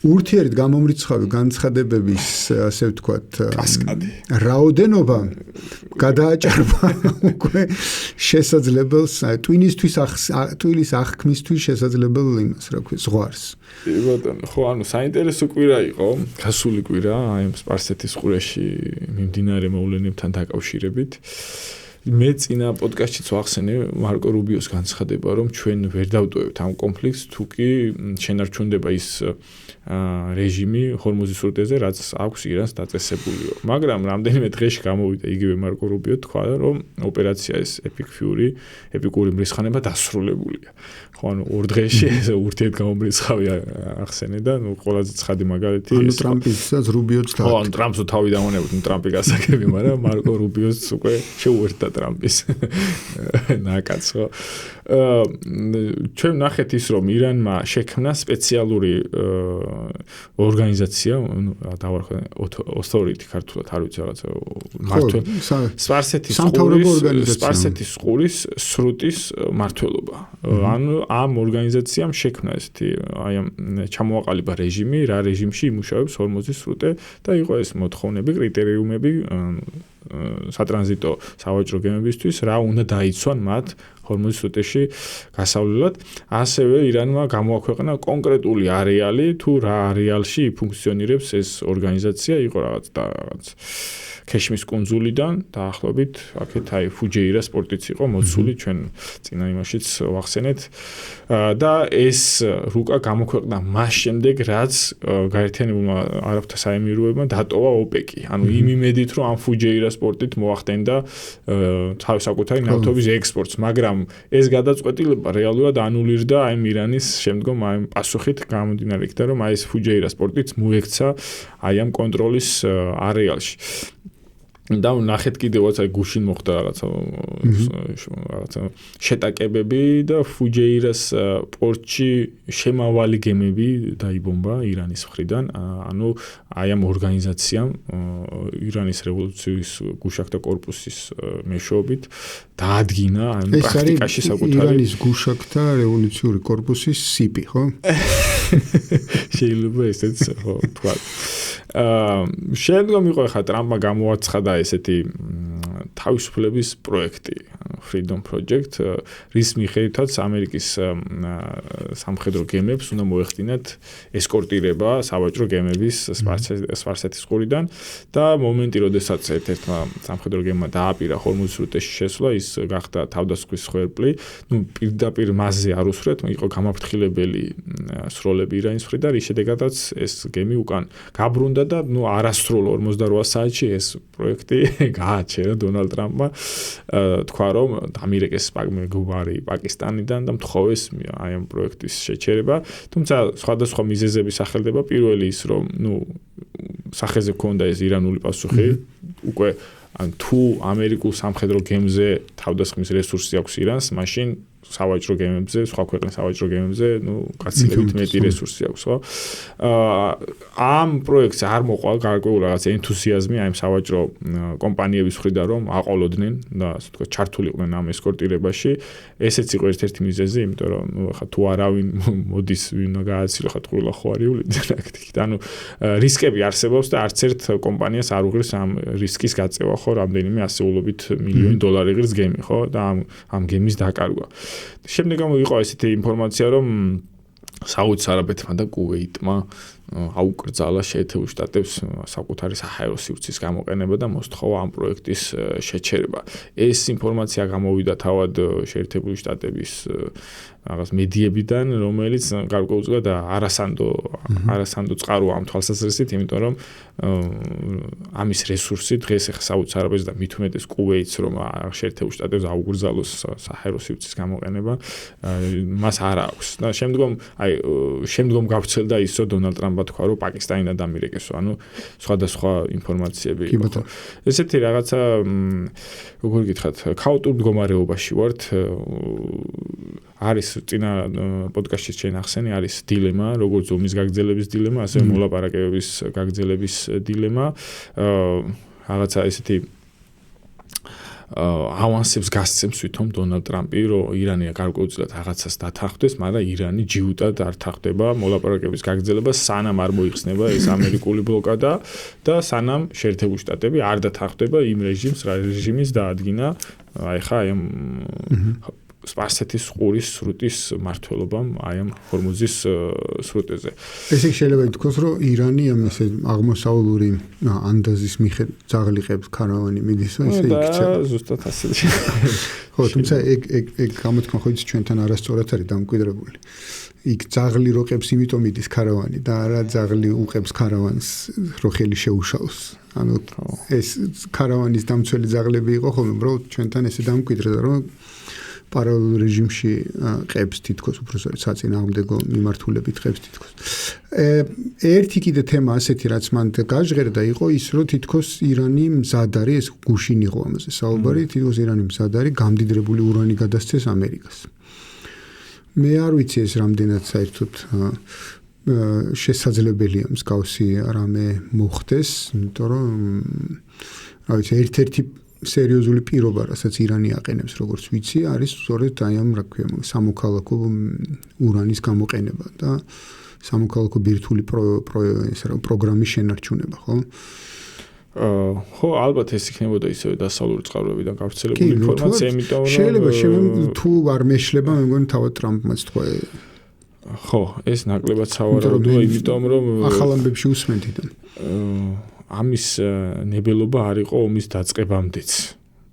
ურთიერთ გამომრიცხავი განცხადებების, ასე ვთქვათ, კასკადი. რაოდენობა გადააჭარბა უკვე შესაძლებელს, ტვილის აღქმისთვის შესაძლებელ იმას, რა ქვია, ზღვარს. ბატონო, ხო, ანუ საინტერესო კვირა იყო, გასული კვირა, აი სპარსეთის ყურეში მიმდინარე მოვლენებთან დაკავშირებით. მე წინა პოდკასტშიც ვახსენე მარკო რუბიოს განცხადება, რომ ჩვენ ვერ დავტოვებთ ამ კონფლიქტს, თუკი შენარჩუნდება ის რეჟიმი ჰორმუზის სრუტეზე, რაც აქვს ირანს დაწესებულიო. მაგრამ რამდენიმე დღეში გამოვიდა იგივე მარკო რუბიო თქვა, რომ ოპერაცია ეს ეპიკური მრისხანება დასრულებულია. ხო, ანუ 2 დღეში ეს ურთიერთგამომრიცხავი ახსენე და ყველაზე ცხადი მაგალითი ანუ ტრამპისაც რუბიოც და ხო, ანუ ტრამპს თავი დამონებოთ, ტრამპი გასაგები, მაგრამ მარკო რუბიოს უკვე შეუერთდა ტრამპის ნაკაცო. ჩვენ ნახეთ ის, რომ ირანმა შექმნა სპეციალური ორგანიზაცია, დავარქვა authority ქართულად არ ვიცი რაღაცა სპარსეთის ყურის სრუტის მმართველობა. ანუ ამ ორგანიზაციამ შექმნა ესეთი აი ამ ჩამოაყალიბა რეჟიმი, რა რეჟიმში იმუშავებს ჰორმუზის სრუტე და იყო ეს მოთხოვნები, კრიტერიუმები სატრანზიტო სავაჭრო გემებისთვის, რა უნდა დაიცვან მათ ჰორმუზის სრუტეში გასავლელად. ასევე ირანმა გამოაქვეყნა კონკრეტული არეალი, თუ რა არეალში ფუნქციონირებს ეს ორგანიზაცია, იყო რაღაც ქეშმის კუნძულიდან დაახლოებით აქეთ აი ფუჯეირას პორტიც იყო მოცული, ჩვენ წინა იმაშიც ვახსენეთ და ეს რუკა გამოქვეყნა მას შემდეგ, რაც გაერთიანებულმა არაბთა საემიროებმა დატოვა ოპეკი. ანუ იმ იმედით, რომ ამ ფუჯეირას პორტით მოახდენდა თავის საკუთარი ნავთობის ექსპორტს, მაგრამ ეს გადაწყვეტილება რეალურად ანულირდა აი ირანის შემდგომ აი პასუხით გამომდინარე იქიდან, რომ აი ეს ფუჯეირას პორტიც მოექცა აი ამ კონტროლის არეალში. და ნახეთ კიდევაც აი გუშინ მოხდა რაღაცა შეტაკებები და ფუჯეირას პორტში შემავალი გემები დაიბომბა ირანის მხრიდან. ანუ აი ამ ორგანიზაციამ ირანის რევოლუციის გუშაქთა კორპუსის მეშვეობით დაადგინა ამ პრაქტიკაში საკუთარი ირანის გუშაქთა რევოლუციური კორპუსის სიპი, ხო? შეიძლება ესეც ხო თქვა. შემდგომ იყო ხა ტრამპმა გამოაცხადა ესეთი თავისუფლების პროექტი Freedom Project, რის მიხედვითაც ამერიკის სამხედრო გემებს უნდა მოეხდინათ ესკორტირება სავაჭრო გემების სპარსეთის ყურიდან და მომენტი, როდესაც ერთ-ერთმა სამხედრო გემმა დააპირა ჰორმუზის სრუტეში შესვლა, ის გახდა თავდასხმის ხვერპლი. ნუ პირდაპირ მასზე არ უსვრეთ, იყო გამაფრთხილებელი სროლები ირანის მხრიდან, რის შედეგადაც ეს გემი უკან გაბრუნდა და ნუ არასრულ 48 საათში ეს პროექტი გააჩერა დონალდ ტრამპმა, თქვა რომ ამერიკის მეგობარი პაკისტანიდან და მთხოვეს აი ამ პროექტის შეჩერება, თუმცა სხვადასხვა მიზეზების სახელდება. პირველი ის, რომ ნუ სახეზე ქონდა ეს ირანული პასუხი, უკვე ან თუ ამერიკულ სამხედრო გემზე თავდასხმის რესურსი აქვს ირანს, მაშინ სავაჭრო გემებზე, სხვა ქვეყნის სავაჭრო გემებზე, ნუ გაცილებით მეტი რესურსი აქვს, ხო? ამ პროექტს არ მოყვა გარკვეული რაღაც ენთუზიაზმი აი ამ სავაჭრო კომპანიების მხრიდან, რომ აყოლოდნენ და ასე ვთქვათ, ჩართულიყვნენ ამ ესკორტირებაში. ესეც იყო ერთ-ერთი მიზეზი, იმიტომ რომ ნუ ხა თუ არავინ მოდის, ვინ გააცილო ხა ყველა ხო არიული პრაქტიკით. ანუ რისკები არსებობს და არც ერთ კომპანიას არ უღირს ამ რისკის გაწევა, ხო, რამდენიმე ასეულობით მილიონი დოლარი ღირს გემი, ხო? და ამ გემის დაკარგვა. შემდეგ იყო ესეთი ინფორმაცია, რომ საუდის არაბეთმა და კუვეიტმა აუკრძალა შეერთებულ შტატებს საკუთარი საჰაერო სივრცის გამოყენება და მოსთხოვა ამ პროექტის შეჩერება. ეს ინფორმაცია გამოვიდა თავად შეერთებული შტატების რაღაც მედიებიდან, რომელიც გარკვეულწილად არასანდო წყაროა ამ თვალსაზრისით, იმიტომ რომ ამის რესურსი დღეს ახლა საუდის არაბეთს და მით უმეტეს კუვეიტს, რომ შეერთებულ შტატებს აუგრძალოს საჰაერო სივრცის გამოყენება, მას არ აქვს. და შემდგომ გავრცელდა ისო დონალდ ტრამპმა თქვა, რომ პაკისტანიდან დამირეკესო, ანუ სხვადასხვა ინფორმაციები იყო. ესეთი რაღაცა, როგორ გითხრათ, ქაოტურ მდგომარეობაში ვართ. არის წინა პოდკასტში ჩვენ ახსენე, არის დილემა, როგორც ომის გაგრძელების დილემა, ასევე მოლაპარაკებების გაგრძელების დილემა. რაღაცა ესეთი ავანსებს გასცემს თვითონ დონალდ ტრამპი, რომ ირანი გარკვეულწილად რაღაცას დათანხმდეს, მაგრამ ირანი ჯიუტად არ თანხდება მოლაპარაკების გაგრძელება, სანამ არ მოიხსნება ეს ამერიკული ბლოკადა და სანამ შეერთებული შტატები არ დათანხმდება იმ რეჟიმის დაადგინა, აი ხა აი სპარსეთის ყურის სრუტის მართლობამ აი ამ ჰორმუზის სრუტეზე. ესე შეიძლება ითქვას, რომ ირანი ამ ესე აღმოსავლური ანდაზის მიხედვით ძაღლიყებს ქარავანი მიდის, ესე იქცევა. და ზუსტად ასე. ხო, თუმცა ეგ გამოთქმა ხო იცი ჩვენთან არასწორად არის დამკვიდრებული. იქ ძაღლი როყებს იმიტომ მიდის ქარავანი და არა ძაღლი უყებს ქარავანს რო ხელი შეუშალოს. ანუ ეს ქარავანის დამცველი ძაღლები იყო ხოლმე, უბრალოდ ჩვენთან ესე დამკვიდრდა, რომ პარალელურ რეჟიმში ყებს თითქოს უფრო საწინააღმდეგო მიმართულებით ყებს თითქოს. ერთი კიდე თემა ასეთი რაც მან გაჟღერდა იყო ის რომ თითქოს ირანი მზად არის ეს გუშინ იყო ამაზე საუბარი თითქოს ირანი მზად არის გამდიდრებული ურანი გადასცეს ამერიკას. მე არ ვიცი ეს რამდენად საერთოდ შესაძლებელია მსგავსი რამე მოხდეს, იმიტომ რომ რა ვიცი ერთ-ერთი სერიოზული პირობა, რასაც ირანი აყენებს, როგორც ვიცი, არის სწორედ აი ამ რა ქვია, სამოქალაქო ურანის გამოყენება და სამოქალაქო ბირთვული პროგრამის შენარჩუნება, ხო? ხო, ალბათ ეს იქნებოდა ისევ დასავლური წყაროებიდან გავრცელებული ინფორმაცია, იმიტომ რომ შეიძლება თუ არ მეშლება, მე მგონი თავად ტრამპმაც თქვა. ხო, ეს ნაკლებად სავარაუდოა, იმიტომ რომ ახალ ამბებში უსმენდიდან. ამის ნებელობა არ იყო ომის დაწყებამდეც,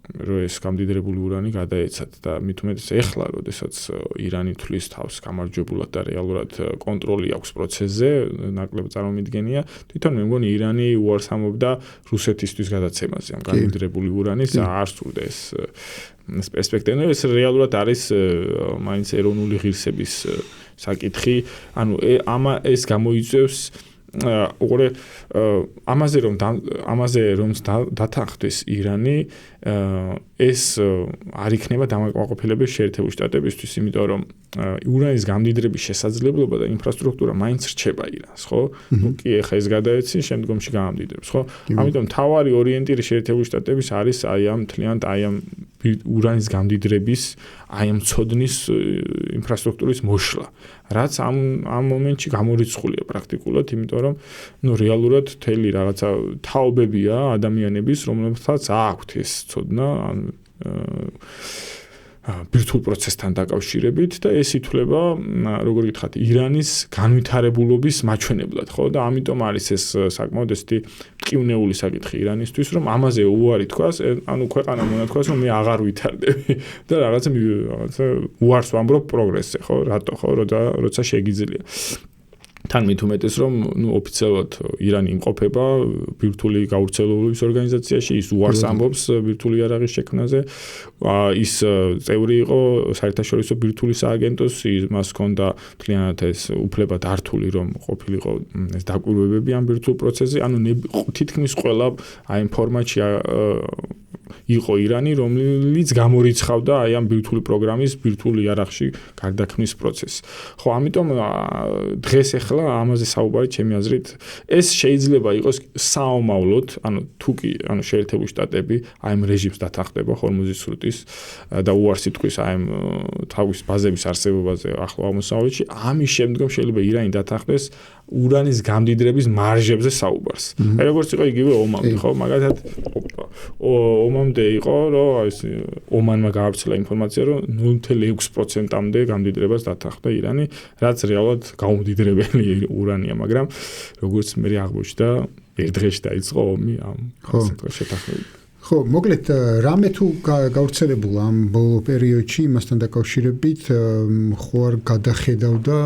რომ ეს გამდიდრებული ურანი გადაეცათ და მით უმეტეს ეხლა, როდესაც ირანი თვლის თავს გამარჯვებულად და რეალურად კონტროლი აქვს პროცესზე, ნაკლებად წარმომიდგენია, თვითონ მე მგონი ირანი უარს ამბობდა რუსეთისთვის გადაცემაზე ამ გამდიდრებული ურანის, არ სურდა ეს პერსპექტივა, ეს რეალურად არის მაინც ეროვნული ღირსების საკითხი, ანუ ეს გამოიწვევს უყურე ამაზე რომ დათანხმდეს ირანი ეს არ იქნება დამაკმაყოფილებელი შეერთებული შტატებისთვის, იმიტომ რომ ურანის გამდიდრების შესაძლებლობა და ინფრასტრუქტურა მაინც რჩება ირანს, ხო? ნუ კი ეხა ეს გადაეცი, შემდგომში გამამდიდრებს, ხო? ამიტომ თავარი ორიენტირი შეერთებული შტატების არის აი ამ თლიანად აი ამ ურანის გამდიდრების აი ამ ცოდნის ინფრასტრუქტურის მოშლა, რაც ამ მომენტში გამორიცხულია პრაქტიკულად, იმიტომ რომ ნუ რეალურად თელი რაღაცა თაობებია ადამიანების, რომლებსაც აქვთ ეს ცოდნა ბირთვულ პროცესთან დაკავშირებით და ეს ითვლება, როგორ გითხრათ, ირანის განვითარებულობის მაჩვენებლად, ხო? და ამიტომ არის ეს საკმაოდ ესეთი მტკივნეული საკითხი ირანისთვის, რომ ამაზე უარი თქვას, ანუ ქვეყანა უნდა თქვას, რომ მე აღარ ვითარდები და რაღაცა უარს ვამბობ პროგრესზე, ხო? რატო, ხო? როცა შეგიძლია. თან მით უმეტეს რომ ოფიციალურად ირანი იმყოფება ბირთვული გავრცელების ორგანიზაციაში, ის უარს ამბობს ბირთვული იარაღის შექმნაზე, ის წევრი იყო საერთაშორისო ბირთვული სააგენტოს, მას ჰქონდა მთლიანად ეს უფლება დართული რომ ყოფილიყო ეს დაკვირვებები ამ ბირთვულ პროცესზე, ანუ თითქმის ყველა აი ამ ფორმატში იყო ირანი, რომელიც გამორიცხავდა აი ამ ბირთვული პროგრამის ბირთვულ იარაღში გარდაქმნის პროცესს. ხო, ამიტომ დღეს ახლა ამაზე საუბარი ჩემი აზრით, ეს შეიძლება იყოს საომავლოდ, ანუ თუკი, ანუ შეერთებული შტატები აი ამ რეჟიმს დათანხმდება ჰორმუზის სრუტის და უარს იტყვის აი ამ თავის ბაზების არსებობაზე ახლო აღმოსავლეთში, ამის შემდგომ შეიძლება ირანი დათანხმდეს ურანის გამდიდრების მარჟებზე საუბარს. აი როგორც იყო იგივე ომამდე, ხო, მაგალითად ომამდე იყო, რომ ეს ომანმა გაავრცელა ინფორმაცია, რომ 0.6%-მდე გამდიდრებას დათანხმდა ირანი, რაც რეალურად გაუმდიდრებელი ურანია, მაგრამ როგორც მე აღმოჩნდა, ერთ დღეში დაიწყო ომი ამ შეთანხმებით. ხო, მოკლედ რამე თუ გავრცელებულა ამ ბოლო პერიოდში იმასთან დაკავშირებით, ხო არ გადახედავდა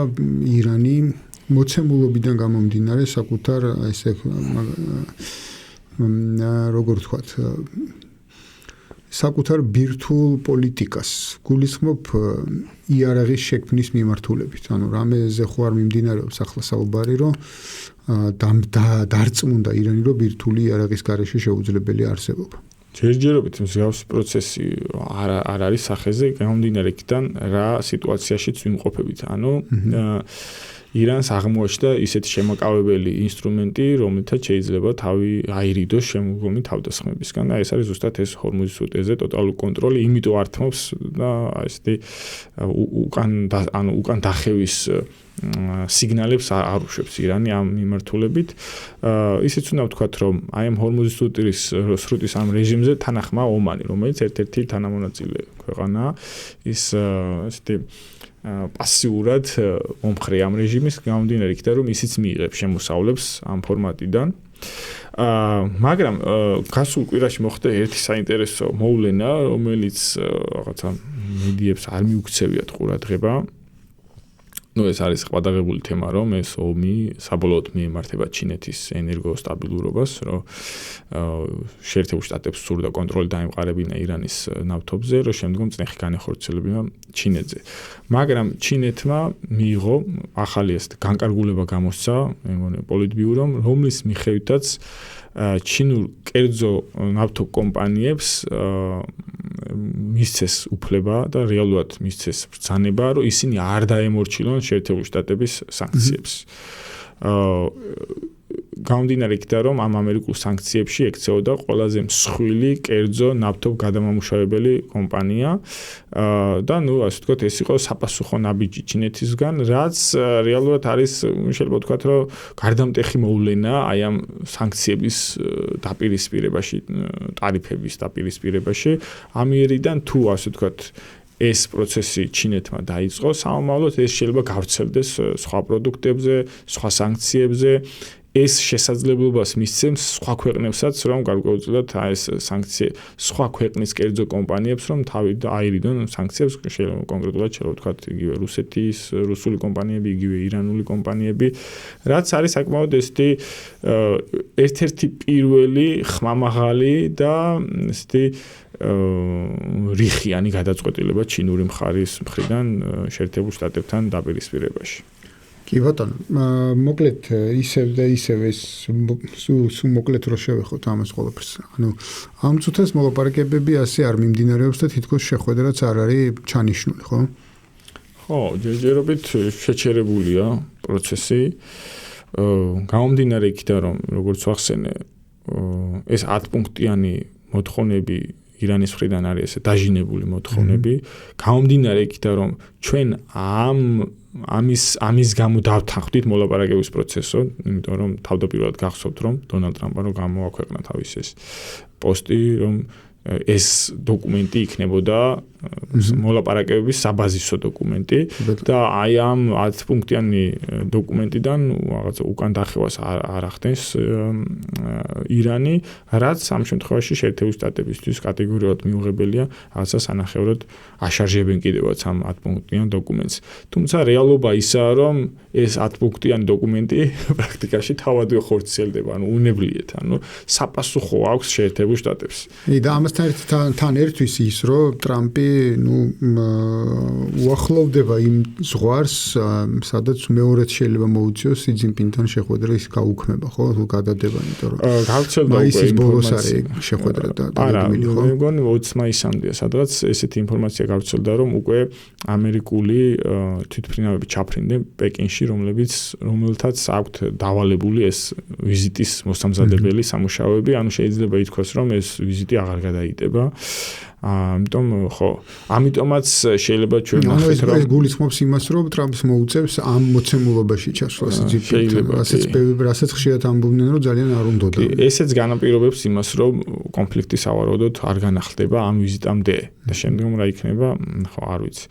ირანი მოცემულობიდან გამომდინარე საკუთარ ესე როგორ ვთქვათ საკუთარ ბირთვულ პოლიტიკას გულისხმობ იარაღის შექმნის მიმართულებით. ანუ რამეზე ხო არ მიმდინარეობს ახლა საუბარი, რომ დარწმუნდა ირანი, რომ ბირთვული იარაღის გარეშე შეუძლებელი არსებობა. ჯერჯერობით მსგავსი პროცესი არ არის სახეზე, გამომდინარე იქიდან რა სიტუაციაშიც ვიმყოფებით. ანუ ირანს აღმოაჩნდა ისეთი შემაკავებელი ინსტრუმენტი, რომელთაც შეიძლება თავი აირიდოს შემდგომი თავდასხმებისგან და ეს არის ზუსტად ეს ჰორმუზის სრუტეზე ტოტალური კონტროლი, იმიტომ ართმობს და ესეთი უკან დახევის სიგნალებს არ უშვებს ირანი ამ მიმართულებით. ისიც უნდა ვთქვათ, რომ აი ამ ჰორმუზის სრუტის ამ რეჟიმზე თანახმა ომანი, რომელიც ერთ-ერთი თანამონაწილე ქვეყანაა, ის ესეთი პასიურად მომხრე ამ რეჟიმის გამომდინარე იქიდან, რომ ისიც მიიღებს შემოსავლებს ამ ფორმატიდან. მაგრამ გასულ კვირაში მოხდა ერთი საინტერესო მოვლენა, რომელიც რაღაცა მედიებს არ მიუქცევიათ ყურადღება. ეს არის ყადაღებული თემა, რომ ეს ომი საბოლოოდ მიემართება ჩინეთის ენერგოსტაბილურობას, რომ შეერთებულ შტატებს სურდა კონტროლი დაემყარებინა ირანის ნავთობზე, რომ შემდგომ წნეხი განეხორციელებინა ჩინეთზე. მაგრამ ჩინეთმა მიიღო ახალი ეს განკარგულება გამოსცა, მე მგონი პოლიტბიურომ, რომლის მიხედვითაც ჩინურ კერძო ნავთობ კომპანიებს მისცეს უფლება და რეალურად მისცეს ბრძანება, რომ ისინი არ დაემორჩილონ შეერთებული შტატების სანქციებს. გამომდინარე იქიდან, რომ ამ ამერიკულ სანქციებში ექცეოდა ყველაზე მსხვილი კერძო ნავთობ გადამამუშავებელი კომპანია და ასე ვთქვათ, ეს იყო საპასუხო ნაბიჯი ჩინეთისგან, რაც რეალურად არის შეიძლება ვთქვათ, რომ გარდამტეხი მოვლენა აი ამ სანქციების დაპირისპირებაში, ტარიფების დაპირისპირებაში. ამიერიდან თუ ასე ვთქვათ, ეს პროცესი ჩინეთმა დაიწყო, სამომავლოდ ეს შეიძლება გავრცელდეს სხვა პროდუქტებზე, სხვა სანქციებზე. ეს შესაძლებლობას მისცემს სხვა ქვეყნებსაც, რომ გარკვეულწილად ეს სანქცია სხვა ქვეყნის კერძო კომპანიებს, რომ თავი აირიდონ სანქციებს, კონკრეტულად შეიძლება ვთქვათ, იგივე რუსეთის, რუსული კომპანიები, იგივე ირანული კომპანიები, რაც არის საკმაოდ ესეთი ერთ-ერთი პირველი ხმამაღალი და ესეთი რიხიანი გადაწყვეტილება ჩინური მხარის მხრიდან შეერთებულ შტატებთან დაპირისპირებაში. კი ბატონო, მოკლედ ისევ და ისევ ეს სულ მოკლედ რო შევეხოთ ამას ყველაფერს. ანუ ამ წუთას მოლაპარაკებები ასე არ მიმდინარეობს და თითქოს შეხვედრაც არ არის ჩანიშნული, ხო? ხო, ჯერჯერობით შეჩერებულია პროცესი. გამომდინარე იქიდან, რომ როგორც ვახსენე, ეს 10 პუნქტიანი მოთხოვნები ირანის მხრიდან არის ესე დაჟინებული მოთხოვნები. გამომდინარე იქიდან, რომ ჩვენ ამის გამო დავთანხმდით მოლაპარაკების პროცესო, იმიტომ რომ თავდაპირველად გახსოვთ, რომ დონალდ ტრამპმა რომ გამოაქვეყნა თავის ეს პოსტი, რომ ეს დოკუმენტი იქნებოდა მოლაპარაკებების საბაზისო დოკუმენტი და აი ამ 10 პუნქტიანი დოკუმენტიდან რაღაცა უკან დახევას არ ახდენს ირანი, რაც ამ შემთხვევაში შეერთებულ შტატებისთვის კატეგორიულად მიუღებელია, რაღაცა სანახევროდ აშარჟებენ კიდევაც ამ 10 პუნქტიან დოკუმენტს. თუმცა რეალობა ისაა, რომ ეს 10 პუნქტიანი დოკუმენტი პრაქტიკაში თავადვე ხორციელდება, ანუ უნებლიეთ, ანუ საპასუხო აქვს შეერთებულ შტატებს. და ამასთან ერთvis ის, რომ ტრამპი უახლოვდება იმ ზღვარს, სადაც მეორედ შეიძლება მოუწიოს სი ძინპინთან შეხვედრა ის გაუქმება, ხო? თუ გადადება, იმიტომ რომ გავრცელდა მაისის ბოლოს არის შეხვედრა და დაგეგმილი, ხო? მე მგონი 20 მაისამდეა, სადღაც ესეთი ინფორმაცია გავრცელდა, რომ უკვე ამერიკული თვითმფრინავები ჩაფრინდნენ პეკინში, რომელთაც აქვთ დავალებული ეს ვიზიტის მოსამზადებელი სამუშაოები, ანუ შეიძლება ითქვას, რომ ეს ვიზიტი აღარ გადაიდება. ამიტომაც შეიძლება ჩვენ ნახოთ, რომ ეს გულისხმობს იმას, რომ ტრამპს მოუწევს ამ მოცემულობაში ჩასვლას ძიფრით, რასაც ხშირად ამბობდნენ, რომ ძალიან არ უნდოდა. ესეც განაპირობებს იმას, რომ კონფლიქტი სავარაუდოდ არ განახლდება ამ ვიზიტამდე და შემდგომ რა იქნება, ხო, არ ვიცი.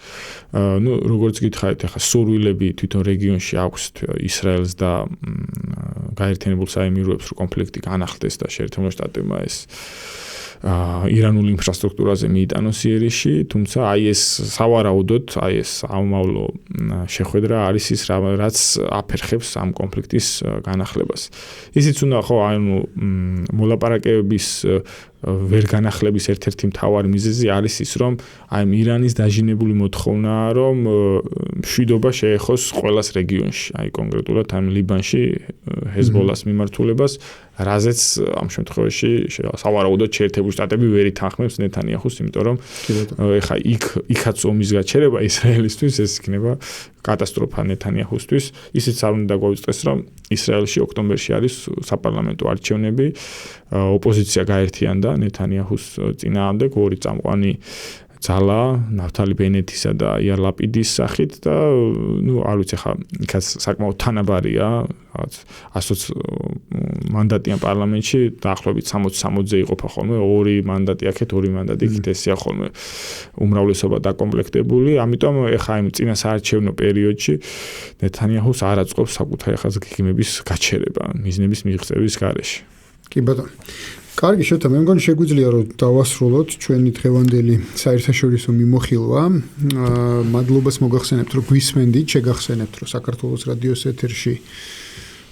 როგორც გითხარით, ახლა სურვილები თვითონ რეგიონში აქვს ისრაელს და გაერთიანებულ საემიროებს, რომ კონფლიქტი განახლდეს და შეერთებულ შტატებმა ეს ირანული ინფრასტრუქტურაზე მიიტანოს იერიშში, თუმცა აი ეს სავარაუდოდ, აი ეს ამავლო შეხვედრა არის ის, რაც აფერხებს ამ კონფლიქტის განახლებას. ისიც უნდა ხო, ანუ მოლაპარაკებების ვერ განახლების ერთ-ერთი მთავარი მიზეზი არის ის, რომ აი ირანის დაჟინებული მოთხოვნაა, რომ მშვიდობა შეეხოს ყველას რეგიონში, აი კონკრეტულად ამ ლიბანში ჰეზბოლას მიმართულებას, რაზეც ამ შემთხვევაში სავარაუდოდ შეერთებული შტატები ვერ ითანხმებს ნეთანიაჰუს, იმიტომ რომ ეხა იქაც ომის გაჩერება ისრაელისთვის ეს იქნება კატასტროფა ნეთანიაჰუსთვის. ისიც არ უნდა გვაუწყდეს, რომ ისრაელში ოქტომბერში არის საპარლამენტო არჩევნები, ოპოზიცია გაერთიანდა ნეთანიაჰუს წინააღმდეგ ორი წამყვანი ძალა ნაფთალი ბენეთისა და იარ ლაპიდის სახით და არ ვიცი ხა იქაც საკმაოდ თანაბარია რაღაც 120 მანდატიან პარლამენტში დაახლოებით 60-60-ზე იყოფა ხოლმე ორი მანდატი აქეთ ორი მანდატი იქით ესეა ხოლმე უმრავლესობა დაკომპლექტებული ამიტომ ეხა იმ წინა საარჩევნო პერიოდში ნეთანიაჰუს არ აწყობს საკუთარი ხაზ გეგმების გაჩერება მიზნების მიღწევის გარეშე კი ბატონო კარგი შოთა მე მგონი შეგვიძლია რომ დავასრულოთ ჩვენი დღევანდელი საერთაშორისო მიმოხილვა. მადლობას მოგახსენებთ რომ გვისმენდით, შეგახსენებთ რომ საქართველოს რადიოს ეთერში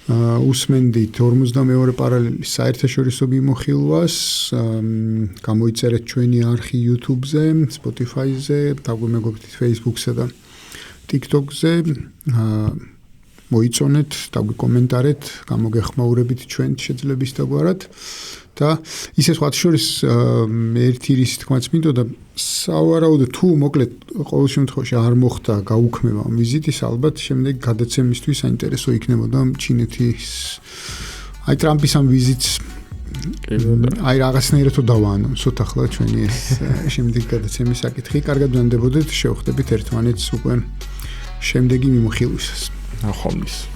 უსმენდით 52 პარალელის საერთაშორისო მიმოხილვას. გამოიწერეთ ჩვენი არხი YouTube-ზე, Spotify-ზე, დაგვემეგობრდით Facebook-სა და TikTok-ზე. მოიწონეთ, დაგვიკომენტარეთ, გამოგეხმაურებით ჩვენ შეძლების დაგვარად. და ისე სხვა შორის ერთი რისი თქმაც მინდოდა სავარაუდოდ თუ მოკლედ ყოველ შემთხვევაში არ მოხდა გაუქმება ვიზიტის ალბათ შემდეგ გადაცემისთვის საინტერესო იქნებოდა ჩინეთის აი ტრამპის ამ ვიზიტს აი რაღაცნაირად დავაანონსოთ ახლა ჩვენი ეს შემდეგ გადაცემის საკითხი კარგად ვანდებოდეთ შევხვდებით ერთმანეთს უკვე შემდეგი მიმოხილვისას ნახვამდის